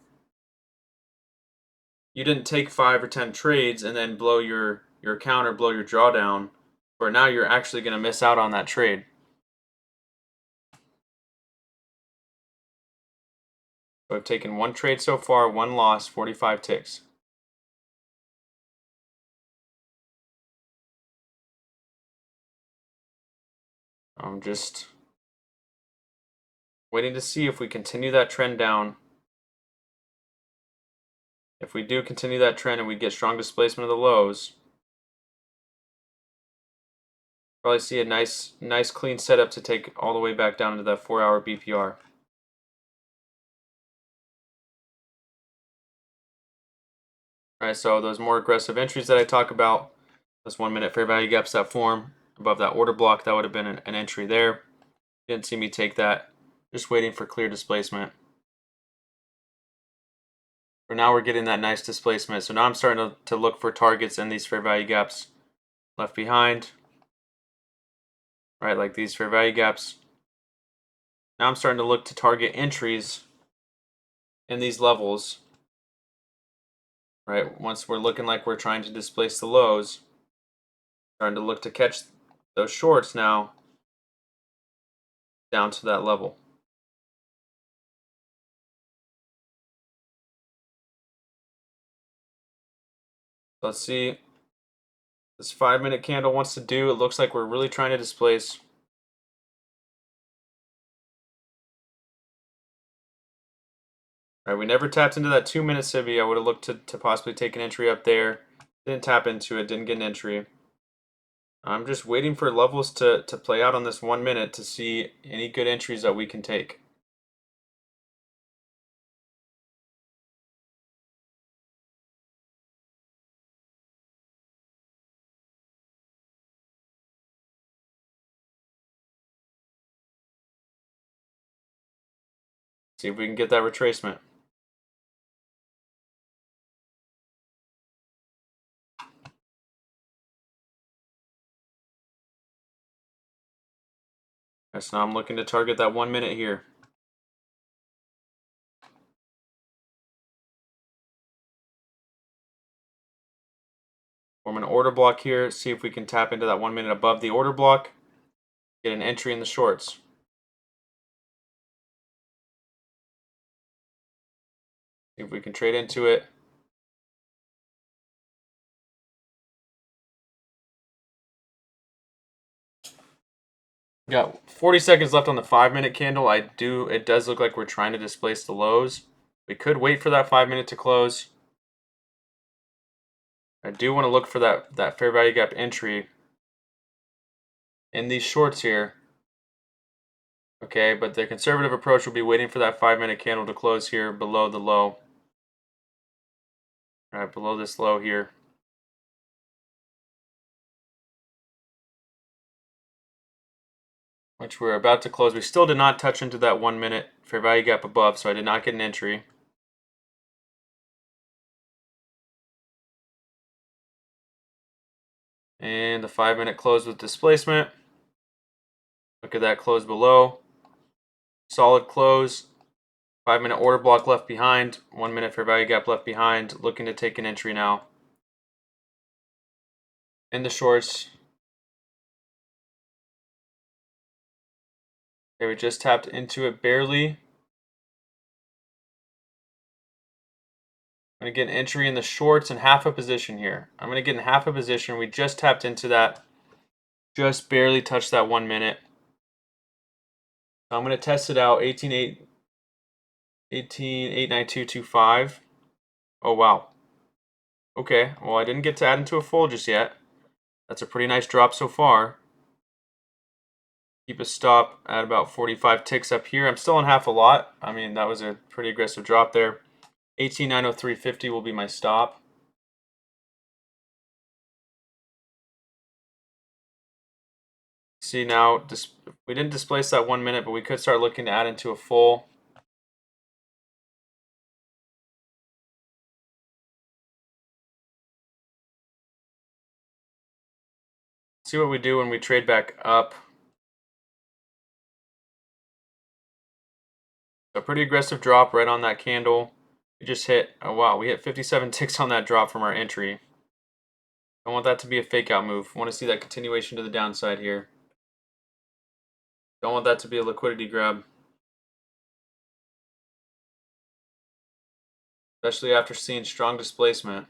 you didn't take 5 or 10 trades and then blow your account or blow your drawdown, or now you're actually gonna miss out on that trade. So I've taken one trade so far, one loss, 45 ticks. I'm just waiting to see if we continue that trend down. If we do continue that trend and we get strong displacement of the lows, probably see a nice clean setup to take all the way back down into that 4-hour BPR. Alright, so those more aggressive entries that I talk about, those 1 minute fair value gaps that form above that order block, that would have been an entry there. Didn't see me take that. Just waiting for clear displacement. For now, we're getting that nice displacement. So now I'm starting to look for targets in these fair value gaps left behind. Right, like these fair value gaps. Now I'm starting to look to target entries in these levels. Right, once we're looking like we're trying to displace the lows, starting to look to catch those shorts now down to that level. Let's see this 5 minute candle wants to do. It looks like we're really trying to displace. All right, we never tapped into that 2 minute Sibi. I would have looked to possibly take an entry up there. Didn't tap into it, didn't get an entry. I'm just waiting for levels to play out on this 1 minute to see any good entries that we can take. See if we can get that retracement. So now I'm looking to target that 1 minute here. Form an order block here, see if we can tap into that 1 minute above the order block, get an entry in the shorts. See if we can trade into it. Got 40 seconds left on the 5 minute candle. It does look like we're trying to displace the lows. We could wait for that 5 minute to close. I do want to look for that fair value gap entry in these shorts here. Okay, but the conservative approach will be waiting for that 5 minute candle to close here below the low. All right, below this low here. Which we're about to close. We still did not touch into that 1 minute fair value gap above, so I did not get an entry. And the 5 minute close with displacement. Look at that close below. Solid close. 5 minute order block left behind. 1 minute fair value gap left behind. Looking to take an entry now. In the shorts. Okay, we just tapped into it barely. I'm going to get an entry in the shorts and half a position here. I'm going to get in half a position. We just tapped into that. Just barely touched that 1 minute. So I'm going to test it out. 18.89225. Oh, wow. Okay, well, I didn't get to add into a full just yet. That's a pretty nice drop so far. Keep a stop at about 45 ticks up here. I'm still in half a lot. I mean, that was a pretty aggressive drop there. 18.90350 will be my stop. See now, we didn't displace that 1 minute, but we could start looking to add into a full. See what we do when we trade back up. A pretty aggressive drop right on that candle. We just hit, oh wow, we hit 57 ticks on that drop from our entry. I want that to be a fake out move. I want to see that continuation to the downside here. Don't want that to be a liquidity grab. especially after seeing strong displacement.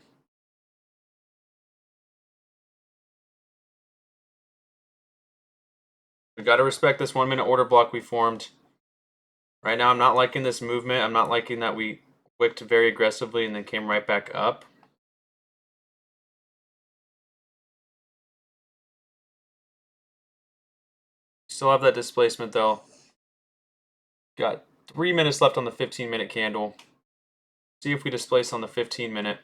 We got to respect this 1 minute order block we formed. Right now, I'm not liking this movement. I'm not liking that we wicked very aggressively and then came right back up. Still have that displacement though. Got 3 minutes left on the 15-minute candle. See if we displace on the 15-minute.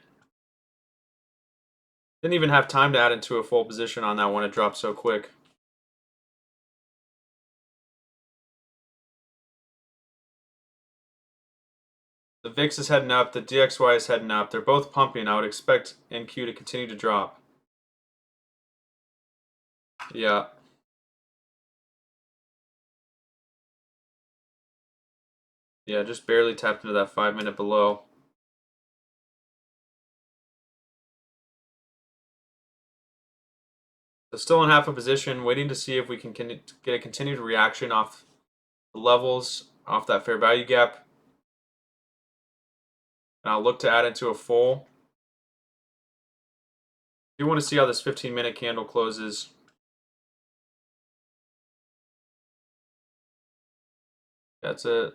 Didn't even have time to add into a full position on that one. It dropped so quick. The VIX is heading up. The DXY is heading up. They're both pumping. I would expect NQ to continue to drop. Yeah. Yeah, just barely tapped into that 5-minute below. So still in half a position, waiting to see if we can get a continued reaction off the levels, off that fair value gap. And I'll look to add into a full. I do want to see how this 15-minute candle closes. That's a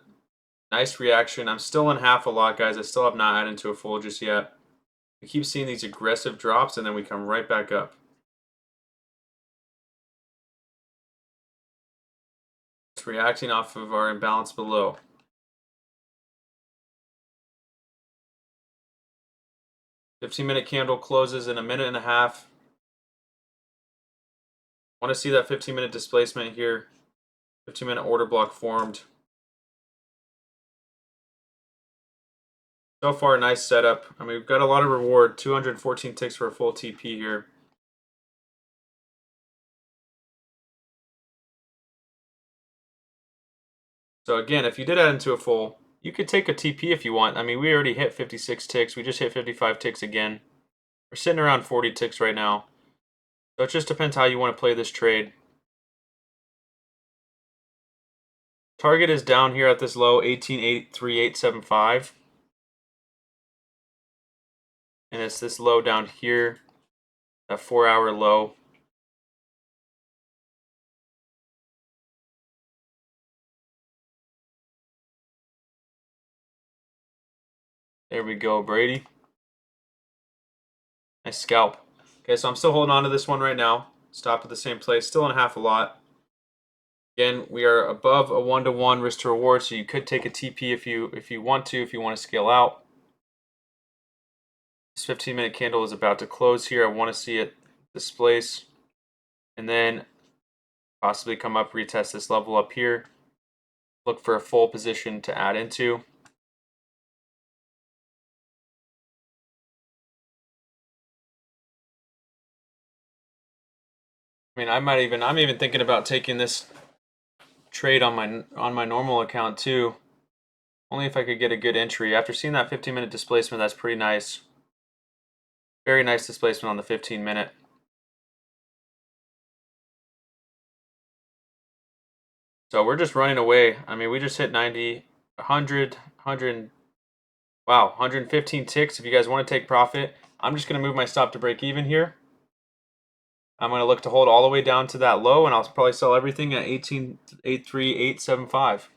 nice reaction. I'm still in half a lot, guys. I still have not added into a full just yet. We keep seeing these aggressive drops, and then we come right back up. It's reacting off of our imbalance below. The 15-minute candle closes in a minute and a half. Want to see that 15-minute displacement here. 15-minute order block formed. So far, nice setup. I mean, we've got a lot of reward. 214 ticks for a full TP here. So again, if you did add into a full, you could take a TP if you want. I mean, we already hit 56 ticks. We just hit 55 ticks again. We're sitting around 40 ticks right now. So it just depends how you want to play this trade. Target is down here at this low, 18,83875. And it's this low down here, that 4-hour low. There we go, Brady. Nice scalp. Okay, so I'm still holding on to this one right now. Stop at the same place. Still in half a lot. Again, we are above a 1-to-1 risk to reward, so you could take a TP if you want to scale out. This 15-minute candle is about to close here. I want to see it displace and then possibly come up, retest this level up here. Look for a full position to add into. I mean, I'm even thinking about taking this trade on my normal account too. Only if I could get a good entry. After seeing that 15-minute displacement, that's pretty nice. Very nice displacement on the 15-minute. So we're just running away. I mean, we just hit 90, 100, 100, wow, 115 ticks. If you guys want to take profit, I'm just going to move my stop to break even here. I'm going to look to hold all the way down to that low, and I'll probably sell everything at 18,83875.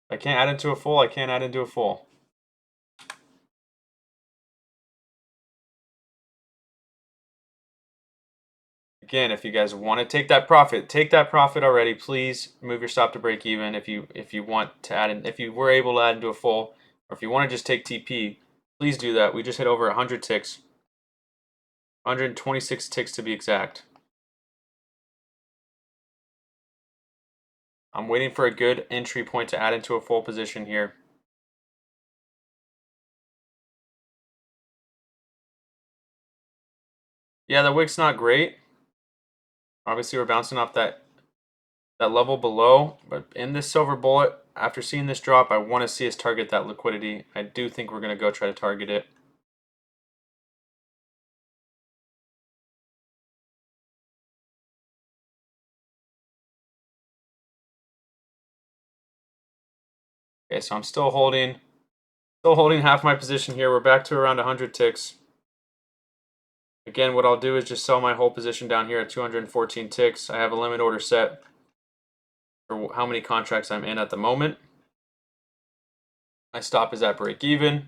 I can't add into a full. I can't add into a full. Again, if you guys want to take that profit already. Please move your stop to break even if you want to add in, if you were able to add into a full, or if you want to just take TP, please do that. We just hit over 100 ticks. 126 ticks to be exact. I'm waiting for a good entry point to add into a full position here. Yeah, the wick's not great. Obviously, we're bouncing off that level below, but in this silver bullet, after seeing this drop, I want to see us target that liquidity. I do think we're going to go try to target it. Okay, so I'm still holding. Still holding half my position here. We're back to around 100 ticks. Again, what I'll do is just sell my whole position down here at 214 ticks. I have a limit order set for how many contracts I'm in at the moment. My stop is at break even.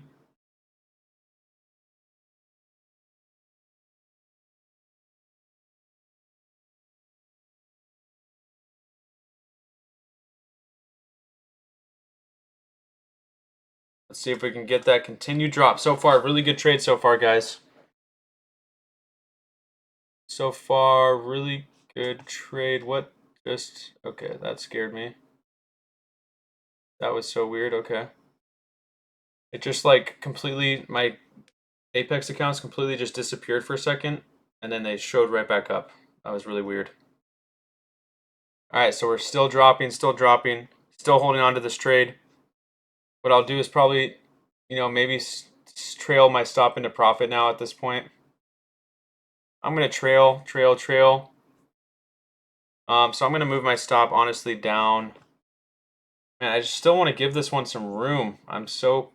Let's see if we can get that continued drop. So far, really good trade so far, guys. So far, really good trade. What just... Okay, that scared me. That was so weird. Okay. It just like completely... My Apex accounts completely just disappeared for a second. And then they showed right back up. That was really weird. Alright, so we're still dropping. Still holding on to this trade. What I'll do is probably, maybe trail my stop into profit now at this point. I'm going to trail. So I'm going to move my stop, honestly, down. Man, I just still want to give this one some room. I'm so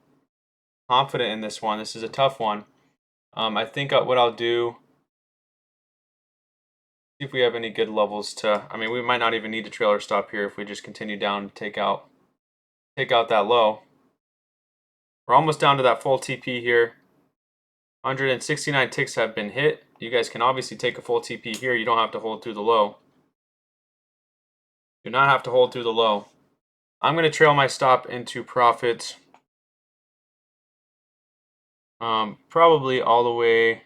confident in this one. This is a tough one. I think what I'll do, see if we have any good levels to, I mean, we might not even need to trail or stop here if we just continue down and take out that low. We're almost down to that full TP here. 169 ticks have been hit. You guys can obviously take a full TP here. You don't have to hold through the low. Do not have to hold through the low. I'm going to trail my stop into profit. Probably all the way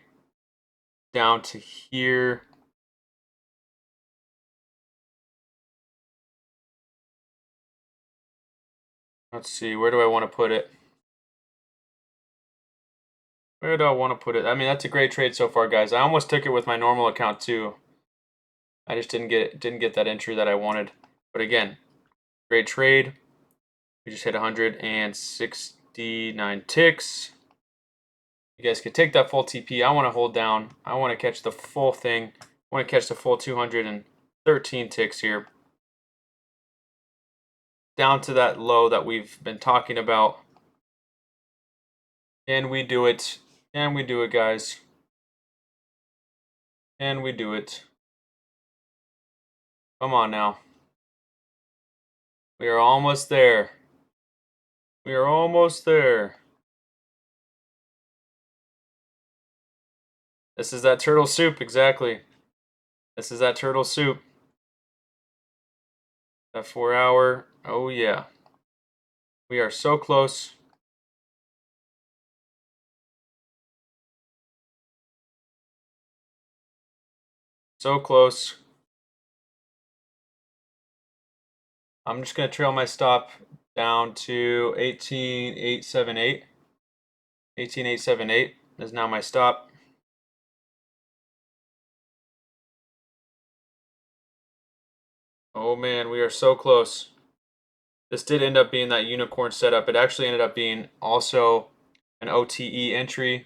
down to here. Let's see, where do I want to put it? Where do I want to put it? I mean, that's a great trade so far, guys. I almost took it with my normal account too. I just didn't get that entry that I wanted. But again, great trade. We just hit 169 ticks. You guys can take that full TP. I want to hold down. I want to catch the full thing. I want to catch the full 213 ticks here. Down to that low that we've been talking about. Can we do it? Can we do it, guys? Can we do it? Come on now. We are almost there. We are almost there. This is that turtle soup, exactly. This is that turtle soup. That 4 hour. Oh, yeah. We are so close. So close. I'm just going to trail my stop down to 18,878. 18,878 is now my stop. Oh man, we are so close. This did end up being that unicorn setup. It actually ended up being also an OTE entry.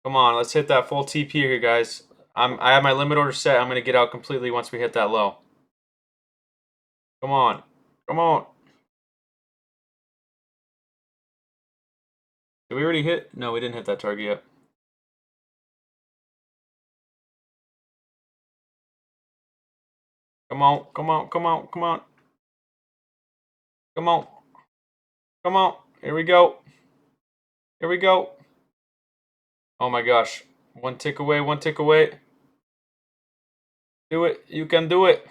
Come on, let's hit that full TP here, guys. I have my limit order set. I'm going to get out completely once we hit that low. Come on. Come on. Did we already hit? No, we didn't hit that target yet. Come on. Come on. Come on. Come on. Come on. Come on. Here we go. Here we go. Oh my gosh. One tick away. One tick away. Do it. You can do it.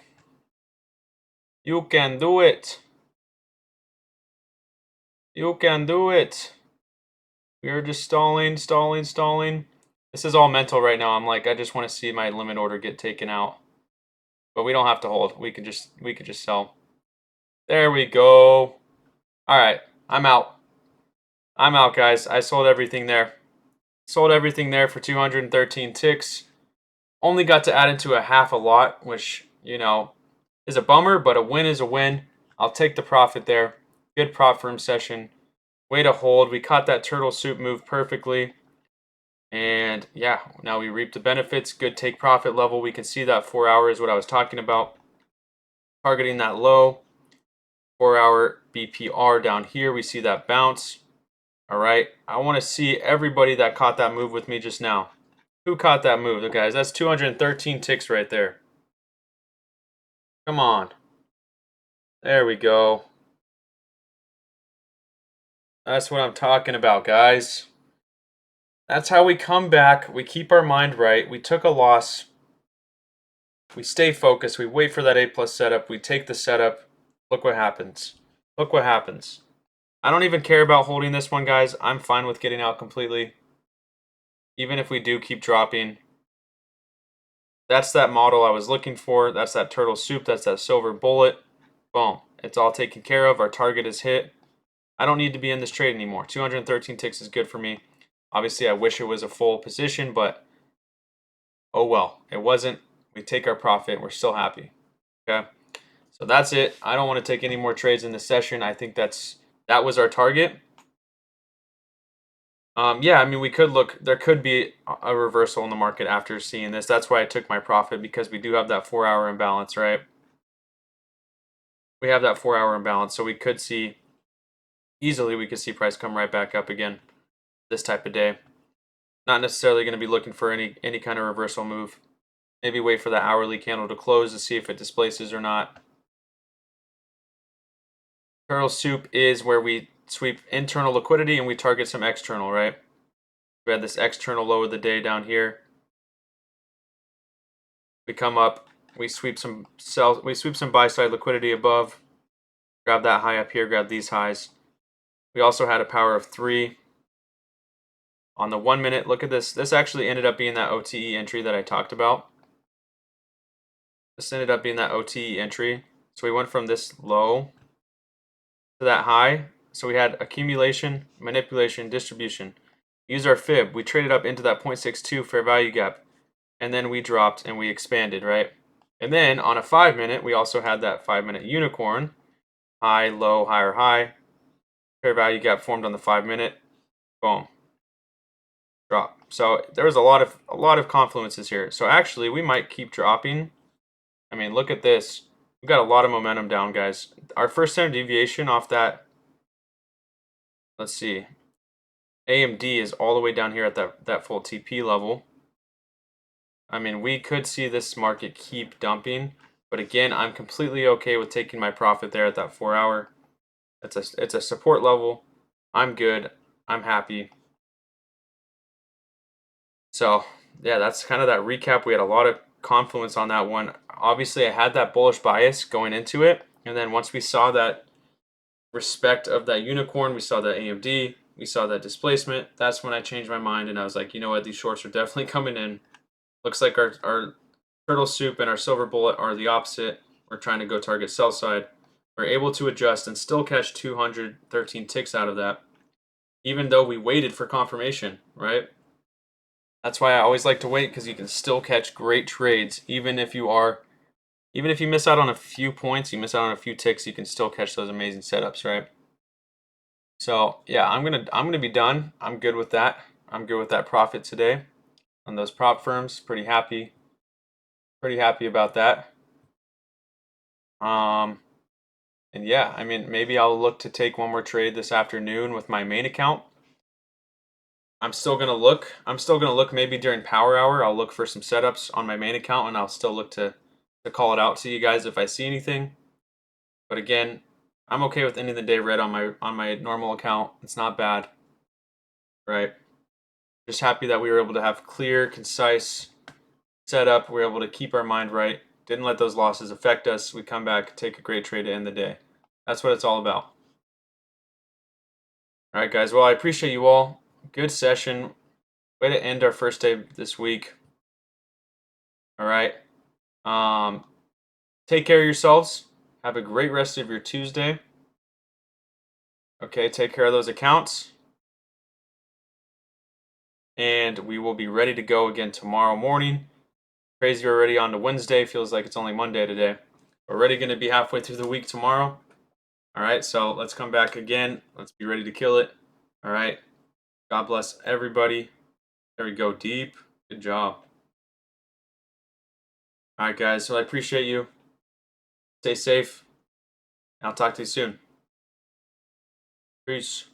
You can do it. You can do it. We are just stalling, stalling, stalling. This is all mental right now. I'm like, I just want to see my limit order get taken out. But we don't have to hold. We could just sell. There we go. All right, I'm out. I'm out, guys. I sold everything there. Sold everything there for 213 ticks. Only got to add into a half a lot, which, is a bummer, but a win is a win. I'll take the profit there. Good prop firm session. Way to hold. We caught that turtle soup move perfectly. And yeah, now we reap the benefits. Good take profit level. We can see that 4 hours, what I was talking about. Targeting that low. 4 hour BPR down here. We see that bounce. All right. I want to see everybody that caught that move with me just now. Who caught that move, guys? That's 213 ticks right there. Come on. There we go. That's what I'm talking about, guys. That's how we come back. We keep our mind right. We took a loss. We stay focused. We wait for that A+ setup. We take the setup. Look what happens. Look what happens. I don't even care about holding this one, guys. I'm fine with getting out completely. Even if we do keep dropping. That's that model I was looking for. That's that turtle soup. That's that silver bullet. Boom. It's all taken care of. Our target is hit. I don't need to be in this trade anymore. 213 ticks is good for me. Obviously, I wish it was a full position, but oh well. It wasn't. We take our profit. We're still happy. Okay. So that's it. I don't want to take any more trades in this session. I think that was our target. Yeah, I mean, we could look. There could be a reversal in the market after seeing this. That's why I took my profit, because we do have that 4-hour imbalance, right? We have that 4-hour imbalance, so we could see easily. We could see price come right back up again this type of day. Not necessarily going to be looking for any kind of reversal move. Maybe wait for that hourly candle to close to see if it displaces or not. Turtle soup is where we sweep internal liquidity and we target some external, right? We had this external low of the day down here. We come up, we sweep some buy side liquidity above, grab that high up here, grab these highs. We also had a power of 3 on the 1 minute. Look at this. This actually ended up being that OTE entry that I talked about. This ended up being that OTE entry. So we went from this low to that high. So we had accumulation, manipulation, distribution. Use our fib. We traded up into that 0.62 fair value gap. And then we dropped and we expanded, right? And then on a 5 minute, we also had that 5 minute unicorn. High, low, higher, high. Fair value gap formed on the 5 minute. Boom. Drop. So there was a lot of confluences here. So actually, we might keep dropping. I mean, look at this. We've got a lot of momentum down, guys. Our first standard deviation off that, let's see, AMD is all the way down here at that full TP level. I mean, we could see this market keep dumping, but again, I'm completely okay with taking my profit there at that 4-hour. It's a support level. I'm good. I'm happy. So yeah, that's kind of that recap. We had a lot of confluence on that one. Obviously, I had that bullish bias going into it, and then once we saw that respect of that unicorn, we saw that AMD, we saw that displacement. That's when I changed my mind, and I was like, you know what, these shorts are definitely coming in. Looks like our turtle soup and our silver bullet are the opposite. We're trying to go target sell side. We're able to adjust and still catch 213 ticks out of that, even though we waited for confirmation, right? That's why I always like to wait, because you can still catch great trades, even if you miss out on a few points, you miss out on a few ticks, you can still catch those amazing setups, right? So yeah, I'm gonna be done. I'm good with that. I'm good with that profit today on those prop firms. Pretty happy about that. And yeah, I mean, maybe I'll look to take one more trade this afternoon with my main account. I'm still gonna look maybe during power hour. I'll look for some setups on my main account, and I'll still look to call it out to you guys if I see anything. But again, I'm okay with ending the day red on my normal account. It's not bad, right? Just happy that we were able to have clear, concise setup. We were able to keep our mind right. Didn't let those losses affect us. We come back, take a great trade to end the day. That's what it's all about. All right, guys. Well, I appreciate you all. Good session. Way to end our first day this week. All right. Take care of yourselves. Have a great rest of your Tuesday. Okay, take care of those accounts. And we will be ready to go again tomorrow morning. Crazy already on to Wednesday. Feels like it's only Monday today. We're already going to be halfway through the week tomorrow. All right, so let's come back again. Let's be ready to kill it. All right. God bless everybody. There we go, deep. Good job. All right, guys. So I appreciate you. Stay safe. I'll talk to you soon. Peace.